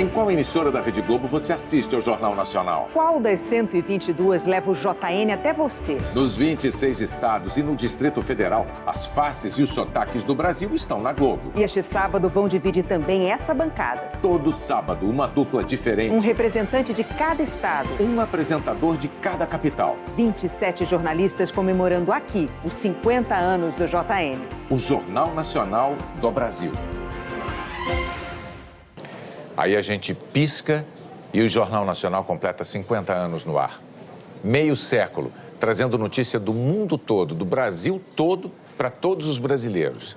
Em qual emissora da Rede Globo você assiste ao Jornal Nacional? Qual das 122 leva o JN até você? Nos 26 estados e no Distrito Federal, as faces e os sotaques do Brasil estão na Globo. E este sábado vão dividir também essa bancada. Todo sábado, uma dupla diferente. Um representante de cada estado. Um apresentador de cada capital. 27 jornalistas comemorando aqui os 50 anos do JN. O Jornal Nacional do Brasil. Aí a gente pisca e o Jornal Nacional completa 50 anos no ar. Meio século, trazendo notícia do mundo todo, do Brasil todo, para todos os brasileiros.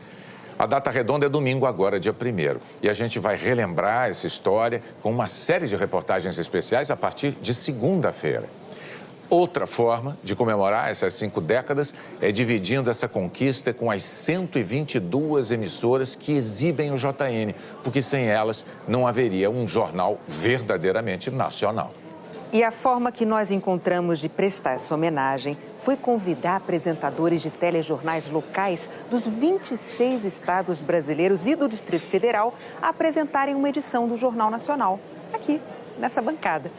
A data redonda é domingo agora, dia 1º. E a gente vai relembrar essa história com uma série de reportagens especiais a partir de segunda-feira. Outra forma de comemorar essas 5 décadas é dividindo essa conquista com as 122 emissoras que exibem o JN, porque sem elas não haveria um jornal verdadeiramente nacional. E a forma que nós encontramos de prestar essa homenagem foi convidar apresentadores de telejornais locais dos 26 estados brasileiros e do Distrito Federal a apresentarem uma edição do Jornal Nacional, aqui, nessa bancada.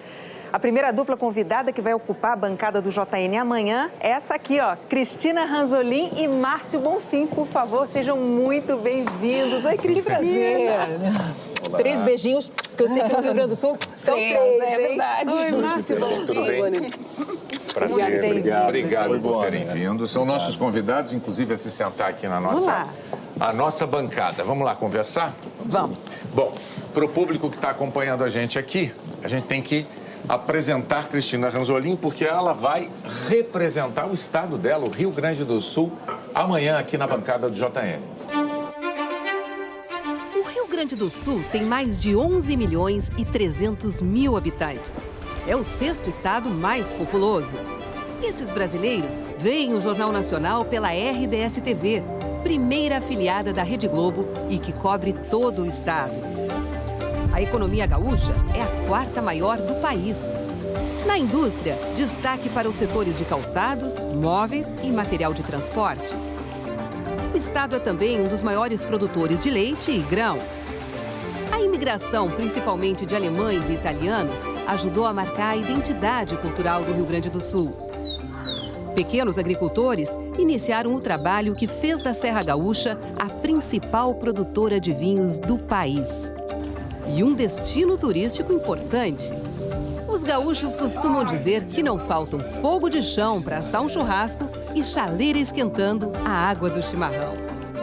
A primeira dupla convidada que vai ocupar a bancada do JN amanhã é essa aqui, ó, Cristina Ranzolin e Márcio Bonfim. Por favor, sejam muito bem-vindos. Oi, Cristina. Que prazer. Olá. 3 beijinhos, que eu sei que no Rio Grande do Sul são 3, é verdade. Oi, Márcio Bonfim. Tudo bem? Prazer, obrigado por terem vindo. São nossos convidados, inclusive, a se sentar aqui na nossa bancada. Vamos lá conversar? Vamos. Bom, para o público que está acompanhando a gente aqui, a gente tem que apresentar Cristina Ranzolin, porque ela vai representar o estado dela, o Rio Grande do Sul, amanhã aqui na bancada do JN. O Rio Grande do Sul tem mais de 11 milhões e 300 mil habitantes. É o 6º estado mais populoso. Esses brasileiros veem o Jornal Nacional pela RBS-TV, primeira afiliada da Rede Globo e que cobre todo o estado. A economia gaúcha é a 4ª maior do país. Na indústria, destaque para os setores de calçados, móveis e material de transporte. O estado é também um dos maiores produtores de leite e grãos. A imigração, principalmente de alemães e italianos, ajudou a marcar a identidade cultural do Rio Grande do Sul. Pequenos agricultores iniciaram o trabalho que fez da Serra Gaúcha a principal produtora de vinhos do país. E um destino turístico importante. Os gaúchos costumam dizer que não faltam fogo de chão para assar um churrasco e chaleira esquentando a água do chimarrão.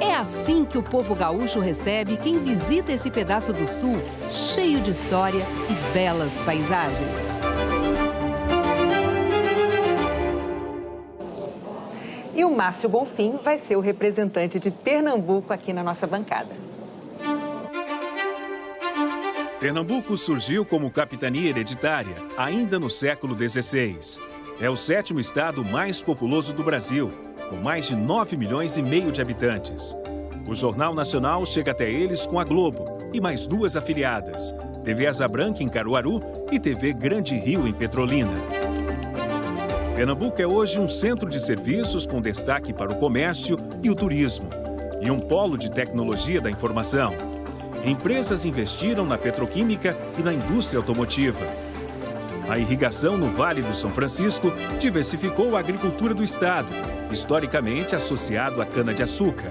É assim que o povo gaúcho recebe quem visita esse pedaço do sul cheio de história e belas paisagens. E o Márcio Bonfim vai ser o representante de Pernambuco aqui na nossa bancada. Pernambuco surgiu como capitania hereditária ainda no século XVI. É o 7º estado mais populoso do Brasil, com mais de 9 milhões e meio de habitantes. O Jornal Nacional chega até eles com a Globo e mais 2 afiliadas, TV Asa Branca em Caruaru e TV Grande Rio em Petrolina. Pernambuco é hoje um centro de serviços com destaque para o comércio e o turismo, e um polo de tecnologia da informação. Empresas investiram na petroquímica e na indústria automotiva. A irrigação no Vale do São Francisco diversificou a agricultura do estado, historicamente associado à cana-de-açúcar.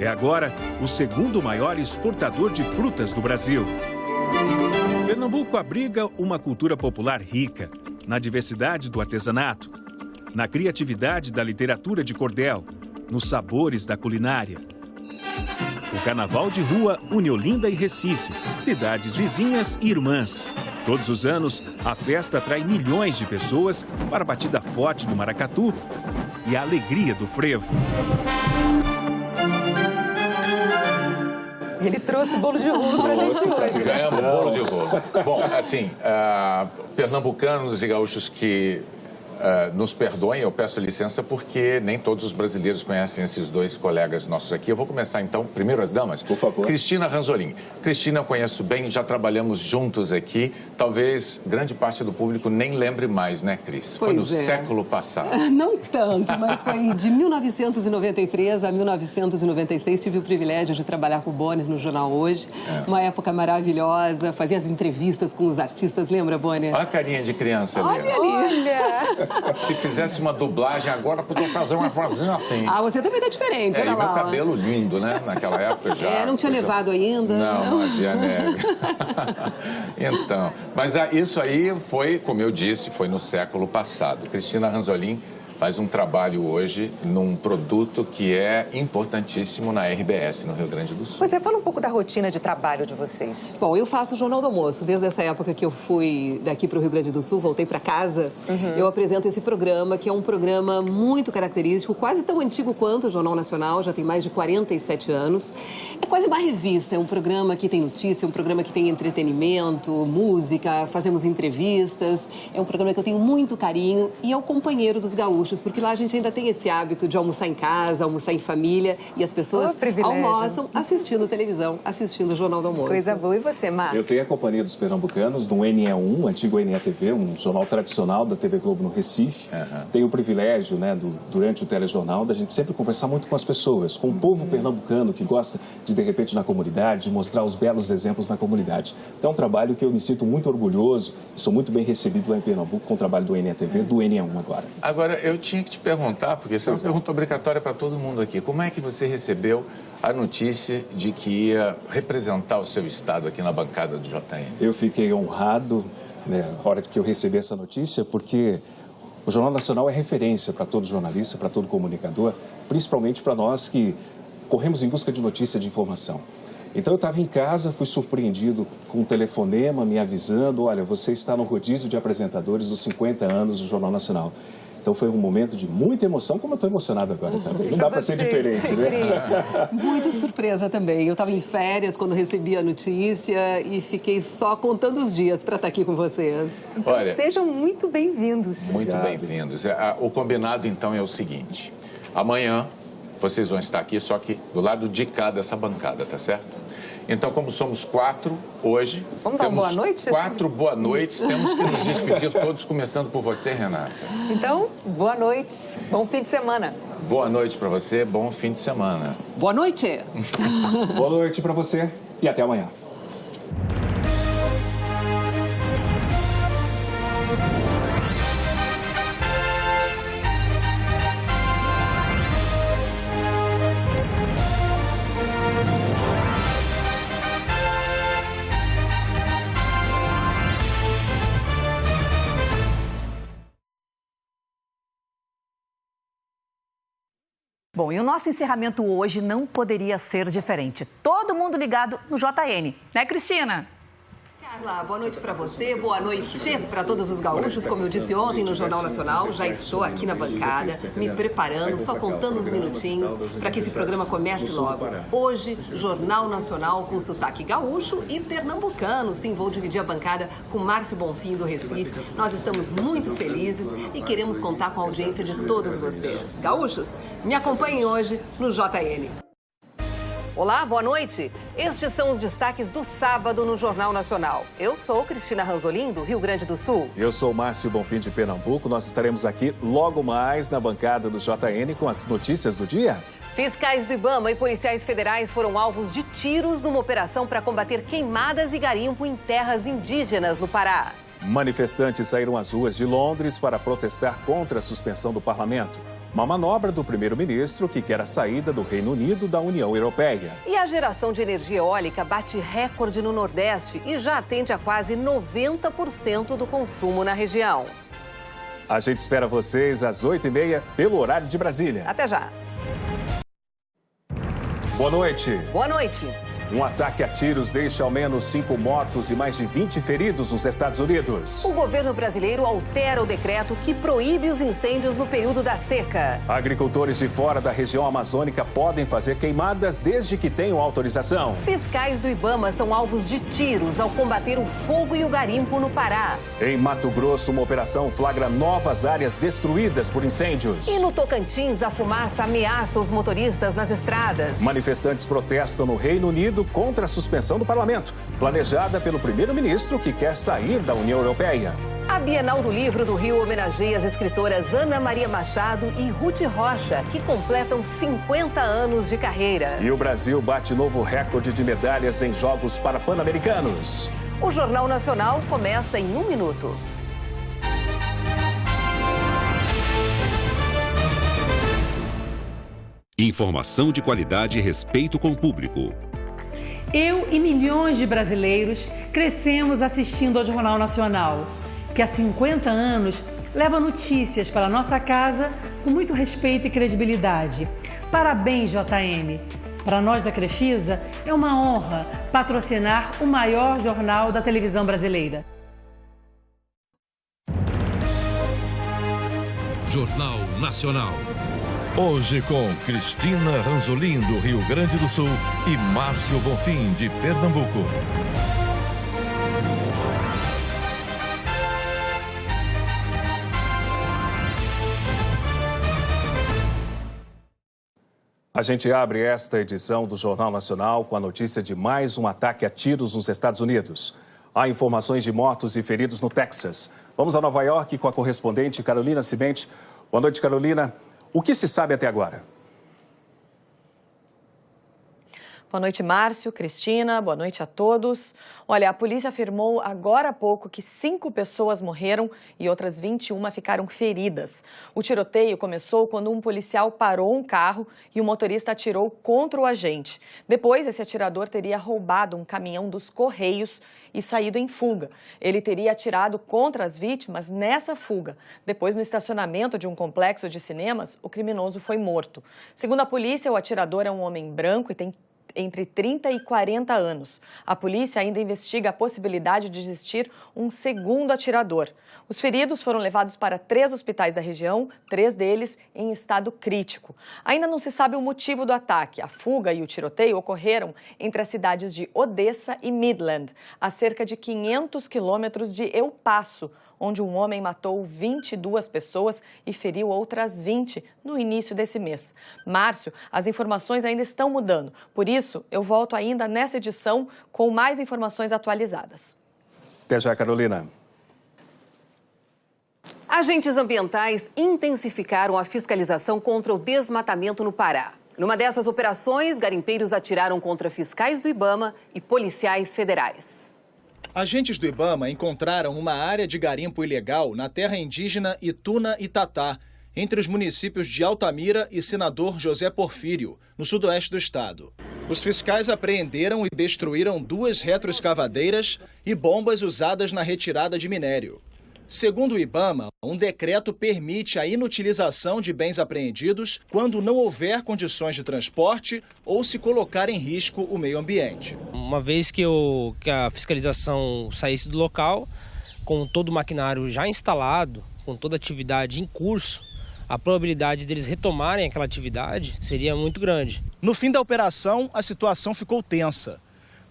É agora o 2º maior exportador de frutas do Brasil. Pernambuco abriga uma cultura popular rica, na diversidade do artesanato, na criatividade da literatura de cordel, nos sabores da culinária. O Carnaval de Rua une Olinda e Recife, cidades vizinhas e irmãs. Todos os anos, a festa atrai milhões de pessoas para a batida forte do maracatu e a alegria do frevo. Ele trouxe bolo de rolo pra gente hoje. Ganhamos bolo de rolo. Bom, assim, pernambucanos e gaúchos que nos perdoem, eu peço licença porque nem todos os brasileiros conhecem esses dois colegas nossos aqui. Eu vou começar então, primeiro as damas. Por favor. Cristina Ranzolin. Cristina eu conheço bem, já trabalhamos juntos aqui. Talvez grande parte do público nem lembre mais, né, Cris? Foi no século passado. Não tanto, mas foi de 1993 a 1996. Tive o privilégio de trabalhar com o Bonner no Jornal Hoje. Uma época maravilhosa, fazia as entrevistas com os artistas. Lembra, Bonner? Olha a carinha de criança ali. Olha ali. Se fizesse uma dublagem agora, podia fazer uma vozinha assim. Ah, você também tá diferente, olha E lá. meu cabelo lindo, né? Naquela época já. Não tinha nevado ainda. Não havia neve. Então, mas isso aí foi, como eu disse, foi no século passado. Cristina Ranzolin faz um trabalho hoje num produto que é importantíssimo na RBS, no Rio Grande do Sul. Você fala um pouco da rotina de trabalho de vocês. Bom, eu faço o Jornal do Almoço. Desde essa época que eu fui daqui para o Rio Grande do Sul, voltei para casa, eu apresento esse programa, que é um programa muito característico, quase tão antigo quanto o Jornal Nacional, já tem mais de 47 anos. É quase uma revista, é um programa que tem notícia, é um programa que tem entretenimento, música, fazemos entrevistas. É um programa que eu tenho muito carinho e é o companheiro dos gaúchos, porque lá a gente ainda tem esse hábito de almoçar em casa, almoçar em família, e as pessoas almoçam assistindo televisão, assistindo o Jornal do Almoço. Coisa boa. E você, Márcio? Eu tenho a companhia dos pernambucanos no NE1, antigo NETV, um jornal tradicional da TV Globo no Recife. Tenho o privilégio, né, durante o telejornal, da gente sempre conversar muito com as pessoas, com o povo pernambucano que gosta de repente, na comunidade, mostrar os belos exemplos na comunidade. Então, é um trabalho que eu me sinto muito orgulhoso e sou muito bem recebido lá em Pernambuco com o trabalho do NETV, do NE1 agora. Agora, eu tinha que te perguntar, porque isso é uma pergunta obrigatória para todo mundo aqui. Como é que você recebeu a notícia de que ia representar o seu estado aqui na bancada do JN? Eu fiquei honrado, né, na hora que eu recebi essa notícia, porque o Jornal Nacional é referência para todo jornalista, para todo comunicador, principalmente para nós que corremos em busca de notícia, de informação. Então, eu estava em casa, fui surpreendido com um telefonema me avisando, olha, você está no rodízio de apresentadores dos 50 anos do Jornal Nacional. Então, foi um momento de muita emoção, como eu estou emocionado agora também. Não dá para ser diferente, né? Muito surpresa também. Eu estava em férias quando recebi a notícia e fiquei só contando os dias para estar aqui com vocês. Então, olha, sejam muito bem-vindos. Muito bem-vindos. O combinado, então, é o seguinte. Amanhã, vocês vão estar aqui, só que do lado de cá dessa bancada, tá certo? Então, como somos 4 hoje... Vamos dar uma boa noite? 4 boa noites, temos que nos despedir todos, começando por você, Renata. Então, boa noite, bom fim de semana. Boa noite para você, bom fim de semana. Boa noite. Boa noite para você e até amanhã. Bom, e o nosso encerramento hoje não poderia ser diferente. Todo mundo ligado no JN, né, Cristina? Carla, boa noite para você, boa noite para todos os gaúchos. Como eu disse ontem no Jornal Nacional, já estou aqui na bancada, me preparando, só contando os minutinhos para que esse programa comece logo. Hoje, Jornal Nacional com sotaque gaúcho e pernambucano. Sim, vou dividir a bancada com Márcio Bonfim, do Recife. Nós estamos muito felizes e queremos contar com a audiência de todos vocês. Gaúchos, me acompanhem hoje no JN. Olá, boa noite. Estes são os destaques do sábado no Jornal Nacional. Eu sou Cristina Ranzolin, do Rio Grande do Sul. Eu sou Márcio Bonfim, de Pernambuco. Nós estaremos aqui logo mais na bancada do JN com as notícias do dia. Fiscais do IBAMA e policiais federais foram alvos de tiros numa operação para combater queimadas e garimpo em terras indígenas no Pará. Manifestantes saíram às ruas de Londres para protestar contra a suspensão do parlamento. Uma manobra do primeiro-ministro que quer a saída do Reino Unido da União Europeia. E a geração de energia eólica bate recorde no Nordeste e já atende a quase 90% do consumo na região. A gente espera vocês às 8h30 pelo horário de Brasília. Até já. Boa noite. Boa noite. Um ataque a tiros deixa ao menos 5 mortos e mais de 20 feridos nos Estados Unidos. O governo brasileiro altera o decreto que proíbe os incêndios no período da seca. Agricultores de fora da região amazônica podem fazer queimadas desde que tenham autorização. Fiscais do IBAMA são alvos de tiros ao combater o fogo e o garimpo no Pará. Em Mato Grosso, uma operação flagra novas áreas destruídas por incêndios. E no Tocantins, a fumaça ameaça os motoristas nas estradas. Manifestantes protestam no Reino Unido contra a suspensão do parlamento, planejada pelo primeiro-ministro que quer sair da União Europeia. A Bienal do Livro do Rio homenageia as escritoras Ana Maria Machado e Ruth Rocha, que completam 50 anos de carreira. E o Brasil bate novo recorde de medalhas em Jogos Pan-Americanos. O Jornal Nacional começa em 1 minuto. Informação de qualidade e respeito com o público. Eu e milhões de brasileiros crescemos assistindo ao Jornal Nacional, que há 50 anos leva notícias para a nossa casa com muito respeito e credibilidade. Parabéns, JN! Para nós da Crefisa, é uma honra patrocinar o maior jornal da televisão brasileira. Jornal Nacional. Hoje com Cristina Ranzolin, do Rio Grande do Sul, e Márcio Bonfim, de Pernambuco. A gente abre esta edição do Jornal Nacional com a notícia de mais um ataque a tiros nos Estados Unidos. Há informações de mortos e feridos no Texas. Vamos a Nova York com a correspondente Carolina Cibente. Boa noite, Carolina. O que se sabe até agora? Boa noite, Márcio, Cristina, boa noite a todos. Olha, a polícia afirmou agora há pouco que 5 pessoas morreram e outras 21 ficaram feridas. O tiroteio começou quando um policial parou um carro e o motorista atirou contra o agente. Depois, esse atirador teria roubado um caminhão dos Correios e saído em fuga. Ele teria atirado contra as vítimas nessa fuga. Depois, no estacionamento de um complexo de cinemas, o criminoso foi morto. Segundo a polícia, o atirador é um homem branco e tem entre 30 e 40 anos. A polícia ainda investiga a possibilidade de existir um segundo atirador. Os feridos foram levados para 3 hospitais da região, 3 deles em estado crítico. Ainda não se sabe o motivo do ataque. A fuga e o tiroteio ocorreram entre as cidades de Odessa e Midland, a cerca de 500 quilômetros de El Paso, onde um homem matou 22 pessoas e feriu outras 20 no início desse mês. Márcio, as informações ainda estão mudando. Por isso, eu volto ainda nessa edição com mais informações atualizadas. Até já, Carolina. Agentes ambientais intensificaram a fiscalização contra o desmatamento no Pará. Numa dessas operações, garimpeiros atiraram contra fiscais do IBAMA e policiais federais. Agentes do IBAMA encontraram uma área de garimpo ilegal na terra indígena Ituna Itatá, entre os municípios de Altamira e Senador José Porfírio, no sudoeste do estado. Os fiscais apreenderam e destruíram 2 retroescavadeiras e bombas usadas na retirada de minério. Segundo o IBAMA, um decreto permite a inutilização de bens apreendidos quando não houver condições de transporte ou se colocar em risco o meio ambiente. Uma vez que a fiscalização saísse do local, com todo o maquinário já instalado, com toda a atividade em curso, a probabilidade deles retomarem aquela atividade seria muito grande. No fim da operação, a situação ficou tensa.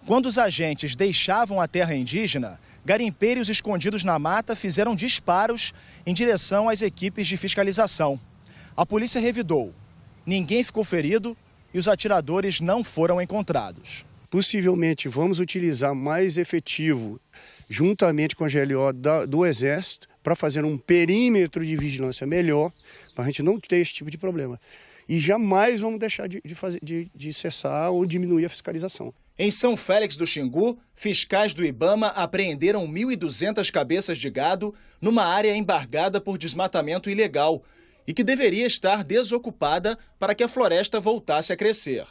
Quando os agentes deixavam a terra indígena, garimpeiros escondidos na mata fizeram disparos em direção às equipes de fiscalização. A polícia revidou. Ninguém ficou ferido e os atiradores não foram encontrados. Possivelmente vamos utilizar mais efetivo, juntamente com a GLO do Exército, para fazer um perímetro de vigilância melhor, para a gente não ter esse tipo de problema. E jamais vamos deixar de cessar ou diminuir a fiscalização. Em São Félix do Xingu, fiscais do IBAMA apreenderam 1.200 cabeças de gado numa área embargada por desmatamento ilegal e que deveria estar desocupada para que a floresta voltasse a crescer.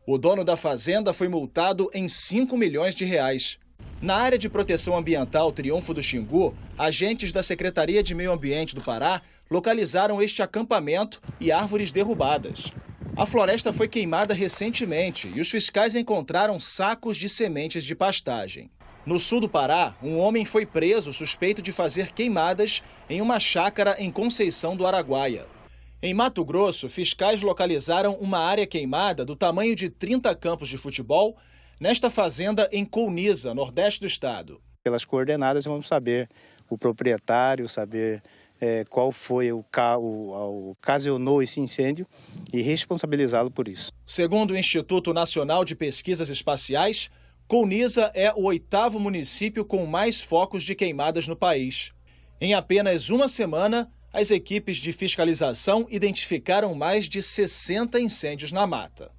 O dono da fazenda foi multado em 5 milhões de reais. Na área de proteção ambiental Triunfo do Xingu, agentes da Secretaria de Meio Ambiente do Pará localizaram este acampamento e árvores derrubadas. A floresta foi queimada recentemente e os fiscais encontraram sacos de sementes de pastagem. No sul do Pará, um homem foi preso suspeito de fazer queimadas em uma chácara em Conceição do Araguaia. Em Mato Grosso, fiscais localizaram uma área queimada do tamanho de 30 campos de futebol nesta fazenda em Colniza, nordeste do estado. Pelas coordenadas vamos saber o proprietário, saber qual foi o ocasionou esse incêndio e responsabilizá-lo por isso. Segundo o Instituto Nacional de Pesquisas Espaciais, Colniza é o 8º município com mais focos de queimadas no país. Em apenas uma semana, as equipes de fiscalização identificaram mais de 60 incêndios na mata.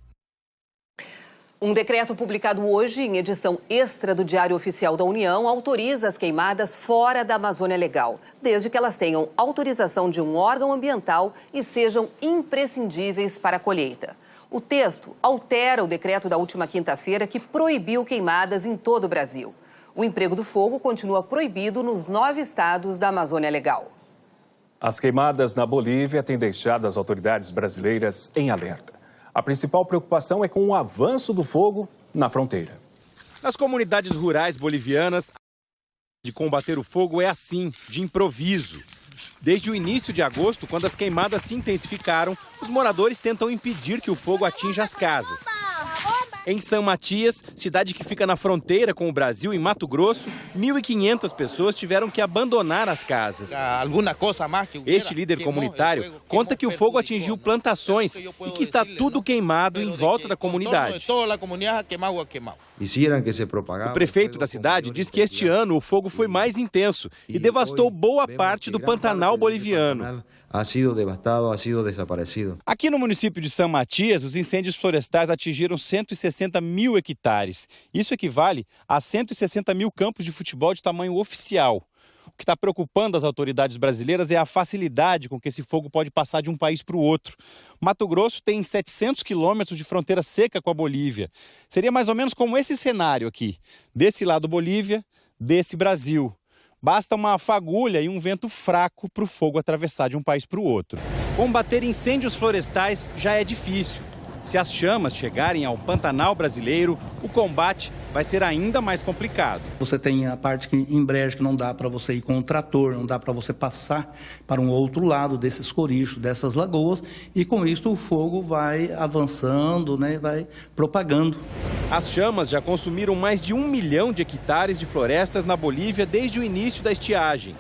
Um decreto publicado hoje em edição extra do Diário Oficial da União autoriza as queimadas fora da Amazônia Legal, desde que elas tenham autorização de um órgão ambiental e sejam imprescindíveis para a colheita. O texto altera o decreto da última quinta-feira que proibiu queimadas em todo o Brasil. O emprego do fogo continua proibido nos 9 estados da Amazônia Legal. As queimadas na Bolívia têm deixado as autoridades brasileiras em alerta. A principal preocupação é com o avanço do fogo na fronteira. Nas comunidades rurais bolivianas, de combater o fogo é assim, de improviso. Desde o início de agosto, quando as queimadas se intensificaram, os moradores tentam impedir que o fogo atinja as casas. Em São Matias, cidade que fica na fronteira com o Brasil, em Mato Grosso, 1.500 pessoas tiveram que abandonar as casas. Este líder comunitário conta que o fogo atingiu plantações e que está tudo queimado em volta da comunidade. O prefeito da cidade diz que este ano o fogo foi mais intenso e devastou boa parte do Pantanal boliviano. Aqui no município de São Matias, os incêndios florestais atingiram 160 mil hectares. Isso equivale a 160 mil campos de futebol de tamanho oficial. O que está preocupando as autoridades brasileiras é a facilidade com que esse fogo pode passar de um país para o outro. Mato Grosso tem 700 quilômetros de fronteira seca com a Bolívia. Seria mais ou menos como esse cenário aqui. Desse lado Bolívia, desse Brasil. Basta uma fagulha e um vento fraco para o fogo atravessar de um país para o outro. Combater incêndios florestais já é difícil. Se as chamas chegarem ao Pantanal brasileiro, o combate vai ser ainda mais complicado. Você tem a parte que em brejo que não dá para você ir com o trator, não dá para você passar para um outro lado desses corichos, dessas lagoas, e com isso o fogo vai avançando, né, vai propagando. As chamas já consumiram mais de 1 milhão de hectares de florestas na Bolívia desde o início da estiagem.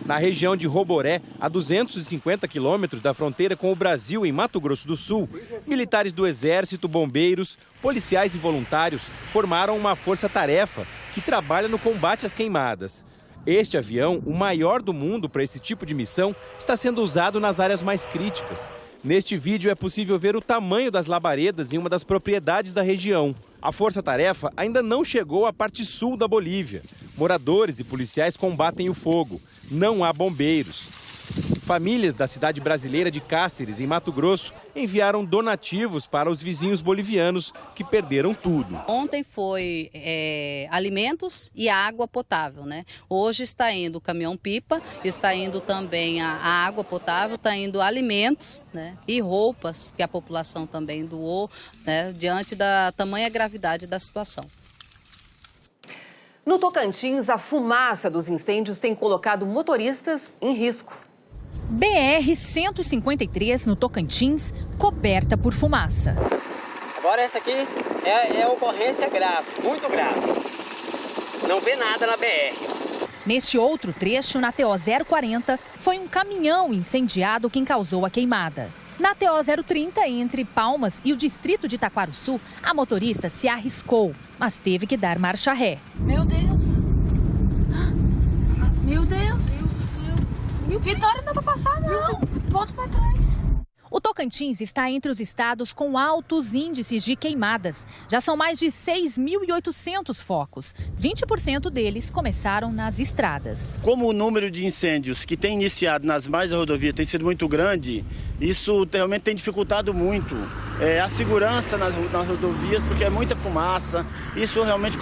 Na região de Roboré, a 250 quilômetros da fronteira com o Brasil, em Mato Grosso do Sul, militares do Exército, bombeiros, policiais e voluntários formaram uma força-tarefa que trabalha no combate às queimadas. Este avião, o maior do mundo para esse tipo de missão, está sendo usado nas áreas mais críticas. Neste vídeo é possível ver o tamanho das labaredas em uma das propriedades da região. A força-tarefa ainda não chegou à parte sul da Bolívia. Moradores e policiais combatem o fogo. Não há bombeiros. Famílias da cidade brasileira de Cáceres, em Mato Grosso, enviaram donativos para os vizinhos bolivianos que perderam tudo. Ontem foi alimentos e água potável, né? Hoje está indo o caminhão-pipa, está indo também a água potável, está indo alimentos, né? E roupas que a população também doou, né? Diante da tamanha gravidade da situação. No Tocantins, a fumaça dos incêndios tem colocado motoristas em risco. BR-153 no Tocantins, coberta por fumaça. Agora essa aqui é ocorrência grave, muito grave. Não vê nada na BR. Neste outro trecho, na TO 040, foi um caminhão incendiado quem causou a queimada. Na TO 030, entre Palmas e o distrito de Taquarussu, a motorista se arriscou, mas teve que dar marcha ré. Meu Deus! Meu Deus! Vitória não dá pra passar, não! Volta pra trás! O Tocantins está entre os estados com altos índices de queimadas. Já são mais de 6.800 focos. 20% deles começaram nas estradas. Como o número de incêndios que tem iniciado nas margens da rodovia tem sido muito grande, isso realmente tem dificultado muito a segurança nas rodovias, porque é muita fumaça. Isso realmente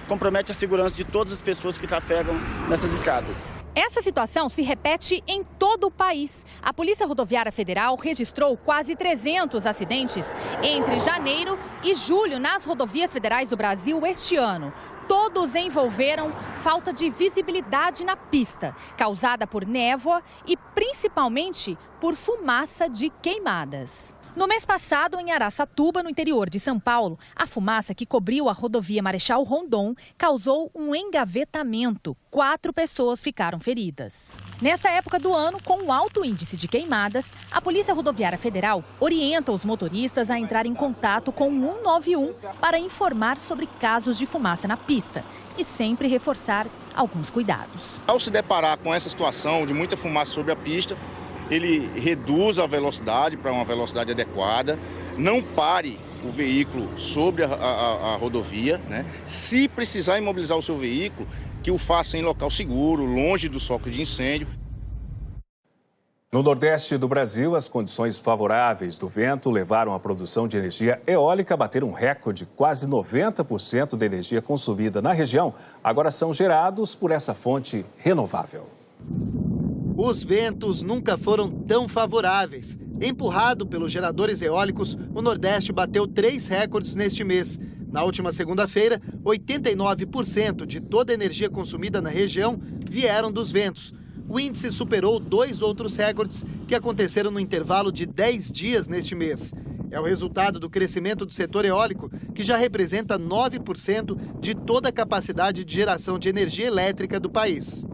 compromete a segurança de todas as pessoas que trafegam nessas estradas. Essa situação se repete em todo o país. A Polícia Rodoviária Federal registrou quase 300 acidentes entre janeiro e julho nas rodovias federais do Brasil este ano. Todos envolveram falta de visibilidade na pista, causada por névoa e principalmente por fumaça de queimadas. No mês passado, em Araçatuba, no interior de São Paulo, a fumaça que cobriu a rodovia Marechal Rondon causou um engavetamento. 4 pessoas ficaram feridas. Nesta época do ano, com um alto índice de queimadas, a Polícia Rodoviária Federal orienta os motoristas a entrar em contato com o 191 para informar sobre casos de fumaça na pista e sempre reforçar alguns cuidados. Ao se deparar com essa situação de muita fumaça sobre a pista, ele reduz a velocidade para uma velocidade adequada, não pare o veículo sobre a rodovia, né? Se precisar imobilizar o seu veículo, que o faça em local seguro, longe dos focos de incêndio. No Nordeste do Brasil, as condições favoráveis do vento levaram a produção de energia eólica a bater um recorde. Quase 90% da energia consumida na região agora são gerados por essa fonte renovável. Os ventos nunca foram tão favoráveis. Empurrado pelos geradores eólicos, o Nordeste bateu 3 recordes neste mês. Na última segunda-feira, 89% de toda a energia consumida na região vieram dos ventos. O índice superou 2 outros recordes que aconteceram no intervalo de 10 dias neste mês. É o resultado do crescimento do setor eólico, que já representa 9% de toda a capacidade de geração de energia elétrica do país.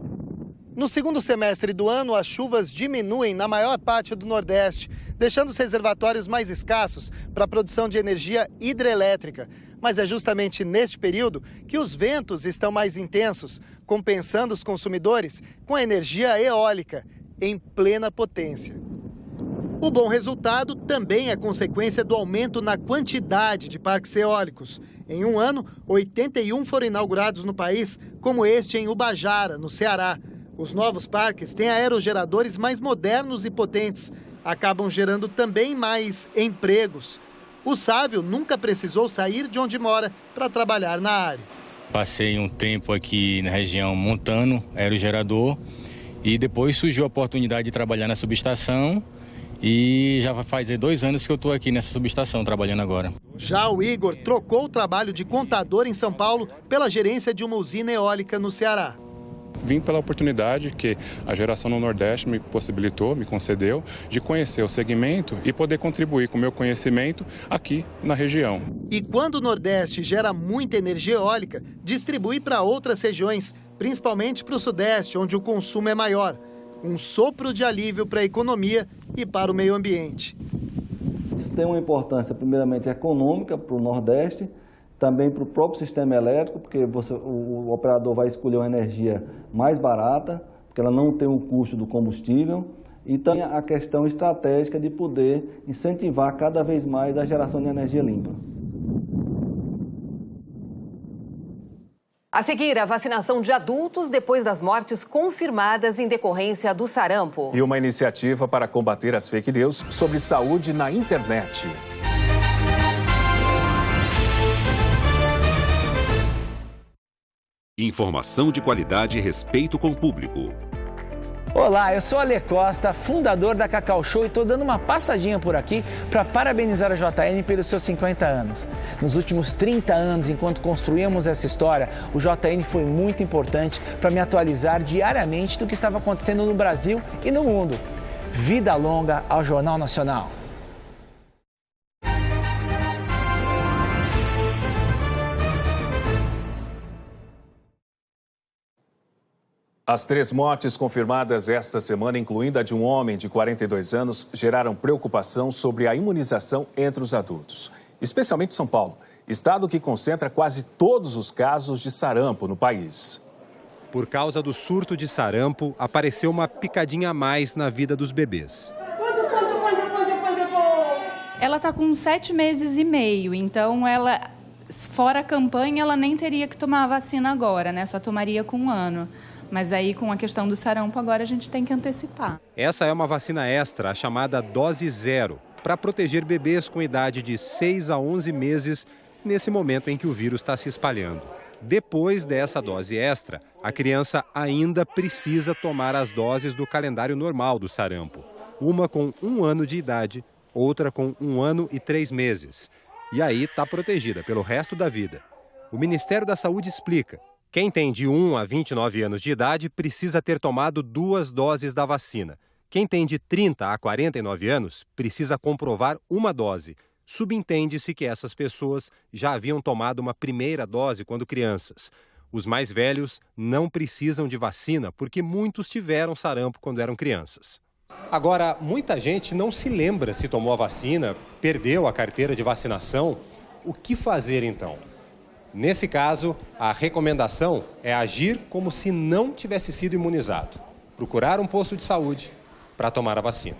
No segundo semestre do ano, as chuvas diminuem na maior parte do Nordeste, deixando os reservatórios mais escassos para a produção de energia hidrelétrica. Mas é justamente neste período que os ventos estão mais intensos, compensando os consumidores com a energia eólica, em plena potência. O bom resultado também é consequência do aumento na quantidade de parques eólicos. Em um ano, 81 foram inaugurados no país, como este em Ubajara, no Ceará. Os novos parques têm aerogeradores mais modernos e potentes. Acabam gerando também mais empregos. O Sávio nunca precisou sair de onde mora para trabalhar na área. Passei um tempo aqui na região montando aerogerador e depois surgiu a oportunidade de trabalhar na subestação e já vai fazer 2 anos que eu estou aqui nessa subestação trabalhando agora. Já o Igor trocou o trabalho de contador em São Paulo pela gerência de uma usina eólica no Ceará. Vim pela oportunidade que a geração no Nordeste me possibilitou, me concedeu, de conhecer o segmento e poder contribuir com o meu conhecimento aqui na região. E quando o Nordeste gera muita energia eólica, distribui para outras regiões, principalmente para o Sudeste, onde o consumo é maior. Um sopro de alívio para a economia e para o meio ambiente. Isso tem uma importância, primeiramente, econômica para o Nordeste, também para o próprio sistema elétrico, porque o operador vai escolher uma energia mais barata, porque ela não tem o custo do combustível, e também a questão estratégica de poder incentivar cada vez mais a geração de energia limpa. A seguir, a vacinação de adultos depois das mortes confirmadas em decorrência do sarampo. E uma iniciativa para combater as fake news sobre saúde na internet. Informação de qualidade e respeito com o público. Olá, eu sou Ale Costa, fundador da Cacau Show e estou dando uma passadinha por aqui para parabenizar a JN pelos seus 50 anos. Nos últimos 30 anos, enquanto construíamos essa história, o JN foi muito importante para me atualizar diariamente do que estava acontecendo no Brasil e no mundo. Vida longa ao Jornal Nacional. As 3 mortes confirmadas esta semana, incluindo a de um homem de 42 anos, geraram preocupação sobre a imunização entre os adultos, especialmente São Paulo, estado que concentra quase todos os casos de sarampo no país. Por causa do surto de sarampo, apareceu uma picadinha a mais na vida dos bebês. Ela está com 7 meses e meio, então ela, fora a campanha, ela nem teria que tomar a vacina agora, né? Só tomaria com 1 ano. Mas aí, com a questão do sarampo, agora a gente tem que antecipar. Essa é uma vacina extra, a chamada dose 0. para proteger bebês com idade de 6 a 11 meses, nesse momento em que o vírus está se espalhando. Depois dessa dose extra, a criança ainda precisa tomar as doses do calendário normal do sarampo. Uma com 1 ano de idade, outra com 1 ano e 3 meses. E aí está protegida pelo resto da vida. O Ministério da Saúde explica: quem tem de 1 a 29 anos de idade precisa ter tomado 2 doses da vacina. Quem tem de 30 a 49 anos precisa comprovar 1 dose. Subentende-se que essas pessoas já haviam tomado uma primeira dose quando crianças. Os mais velhos não precisam de vacina porque muitos tiveram sarampo quando eram crianças. Agora, muita gente não se lembra se tomou a vacina, perdeu a carteira de vacinação. O que fazer então? Nesse caso, a recomendação é agir como se não tivesse sido imunizado. Procurar um posto de saúde para tomar a vacina.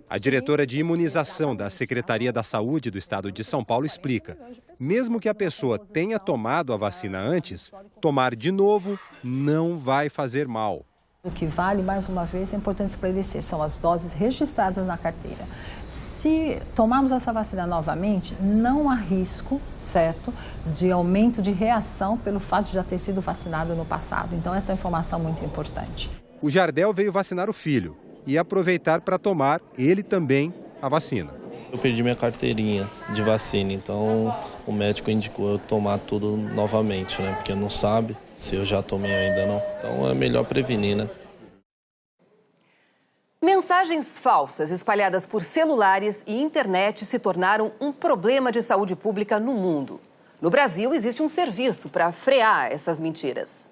A diretora de imunização da Secretaria da Saúde do Estado de São Paulo explica: mesmo que a pessoa tenha tomado a vacina antes, tomar de novo não vai fazer mal. O que vale, mais uma vez, é importante esclarecer, são as doses registradas na carteira. Se tomarmos essa vacina novamente, não há risco, certo, de aumento de reação pelo fato de já ter sido vacinado no passado. Então, essa é uma informação muito importante. O Jardel veio vacinar o filho e aproveitar para tomar, ele também, a vacina. Eu perdi minha carteirinha de vacina, então o médico indicou eu tomar tudo novamente, né? Porque não sabe se eu já tomei ainda não. Então é melhor prevenir, né? Mensagens falsas espalhadas por celulares e internet se tornaram um problema de saúde pública no mundo. No Brasil, existe um serviço para frear essas mentiras.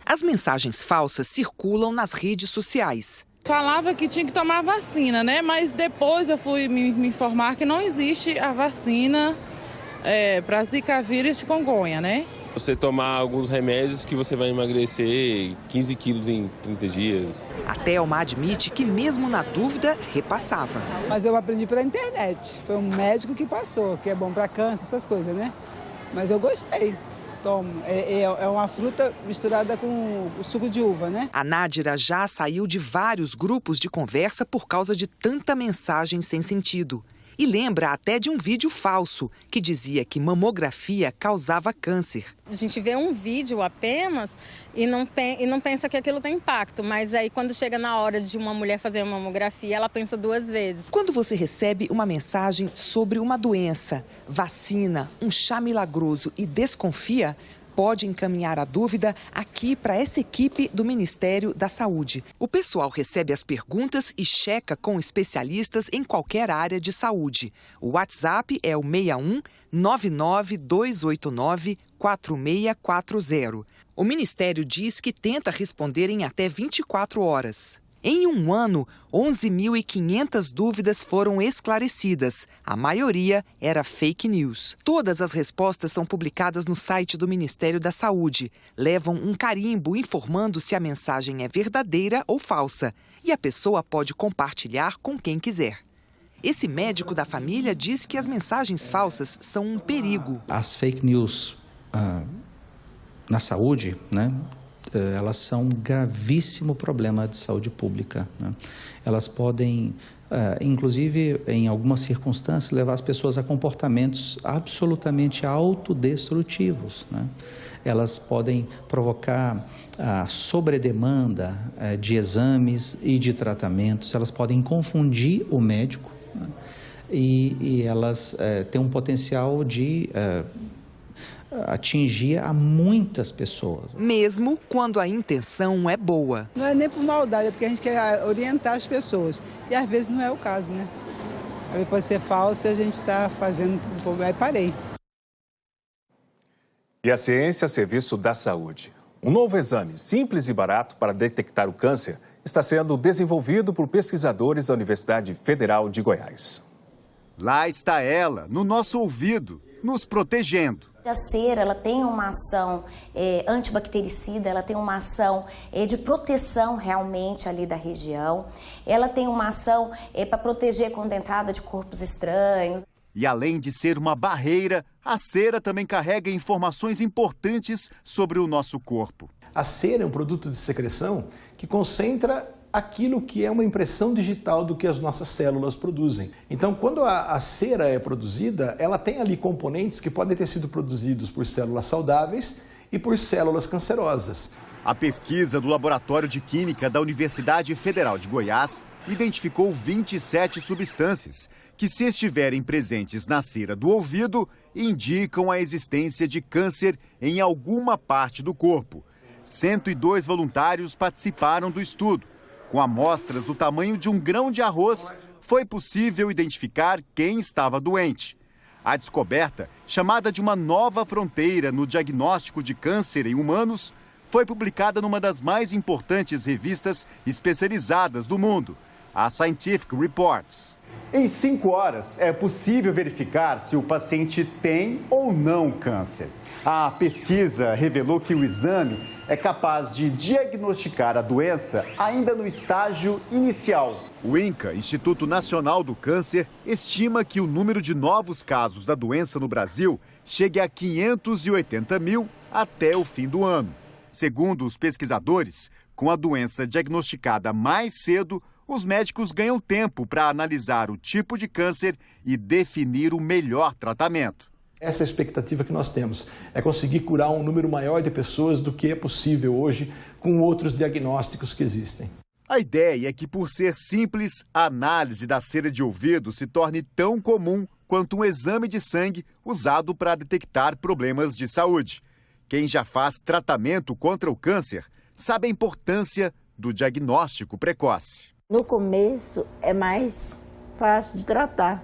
As mensagens falsas circulam nas redes sociais. Falava que tinha que tomar vacina, né? Mas depois eu fui me informar que não existe a vacina para Zika vírus e chikungunya, né? Você tomar alguns remédios que você vai emagrecer 15 quilos em 30 dias. A Thelma admite que mesmo na dúvida, repassava. Mas eu aprendi pela internet. Foi um médico que passou, que é bom para câncer, essas coisas, né? Mas eu gostei. Tomo. É uma fruta misturada com o suco de uva, né? A Nádira já saiu de vários grupos de conversa por causa de tanta mensagem sem sentido. E lembra até de um vídeo falso que dizia que mamografia causava câncer. A gente vê um vídeo apenas e não pensa que aquilo tem impacto. Mas aí quando chega na hora de uma mulher fazer uma mamografia, ela pensa 2 vezes. Quando você recebe uma mensagem sobre uma doença, vacina, um chá milagroso e desconfia, pode encaminhar a dúvida aqui para essa equipe do Ministério da Saúde. O pessoal recebe as perguntas e checa com especialistas em qualquer área de saúde. O WhatsApp é o 61 99289 4640. O Ministério diz que tenta responder em até 24 horas. Em um ano, 11.500 dúvidas foram esclarecidas. A maioria era fake news. Todas as respostas são publicadas no site do Ministério da Saúde. Levam um carimbo informando se a mensagem é verdadeira ou falsa. E a pessoa pode compartilhar com quem quiser. Esse médico da família diz que as mensagens falsas são um perigo. As fake news na saúde, né? Elas são um gravíssimo problema de saúde pública, né? Elas podem, inclusive, em algumas circunstâncias, levar as pessoas a comportamentos absolutamente autodestrutivos, né? Elas podem provocar a sobredemanda de exames e de tratamentos, elas podem confundir o médico, né? E elas têm um potencial de atingir a muitas pessoas. Mesmo quando a intenção é boa. Não é nem por maldade, é porque a gente quer orientar as pessoas. E às vezes não é o caso, né? Às vezes pode ser falso e a gente está fazendo... Aí parei. E a ciência a serviço da saúde. Um novo exame simples e barato para detectar o câncer está sendo desenvolvido por pesquisadores da Universidade Federal de Goiás. Lá está ela, no nosso ouvido, nos protegendo. A cera, ela tem uma ação antibactericida, ela tem uma ação de proteção realmente ali da região. Ela tem uma ação para proteger contra a entrada de corpos estranhos. E além de ser uma barreira, a cera também carrega informações importantes sobre o nosso corpo. A cera é um produto de secreção que concentra aquilo que é uma impressão digital do que as nossas células produzem. Então, quando a cera é produzida, ela tem ali componentes que podem ter sido produzidos por células saudáveis e por células cancerosas. A pesquisa do Laboratório de Química da Universidade Federal de Goiás identificou 27 substâncias que, se estiverem presentes na cera do ouvido, indicam a existência de câncer em alguma parte do corpo. 102 voluntários participaram do estudo. Com amostras do tamanho de um grão de arroz, foi possível identificar quem estava doente. A descoberta, chamada de uma nova fronteira no diagnóstico de câncer em humanos, foi publicada numa das mais importantes revistas especializadas do mundo, a Scientific Reports. Em 5 horas, é possível verificar se o paciente tem ou não câncer. A pesquisa revelou que o exame é capaz de diagnosticar a doença ainda no estágio inicial. O INCA, Instituto Nacional do Câncer, estima que o número de novos casos da doença no Brasil chegue a 580 mil até o fim do ano. Segundo os pesquisadores, com a doença diagnosticada mais cedo, os médicos ganham tempo para analisar o tipo de câncer e definir o melhor tratamento. Essa é a expectativa que nós temos, é conseguir curar um número maior de pessoas do que é possível hoje com outros diagnósticos que existem. A ideia é que, por ser simples, a análise da cera de ouvido se torne tão comum quanto um exame de sangue usado para detectar problemas de saúde. Quem já faz tratamento contra o câncer sabe a importância do diagnóstico precoce. No começo é mais fácil de tratar,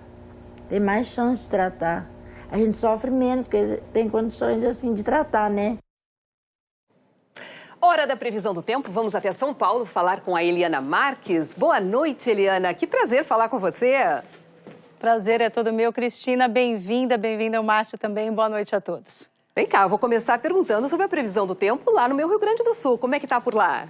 tem mais chance de tratar. A gente sofre menos, porque tem condições assim de tratar, né? Hora da previsão do tempo, vamos até São Paulo falar com a Eliana Marques. Boa noite, Eliana. Que prazer falar com você. Prazer é todo meu, Cristina. Bem-vinda, bem-vinda ao Márcio também. Boa noite a todos. Vem cá, eu vou começar perguntando sobre a previsão do tempo lá no meu Rio Grande do Sul. Como é que tá por lá?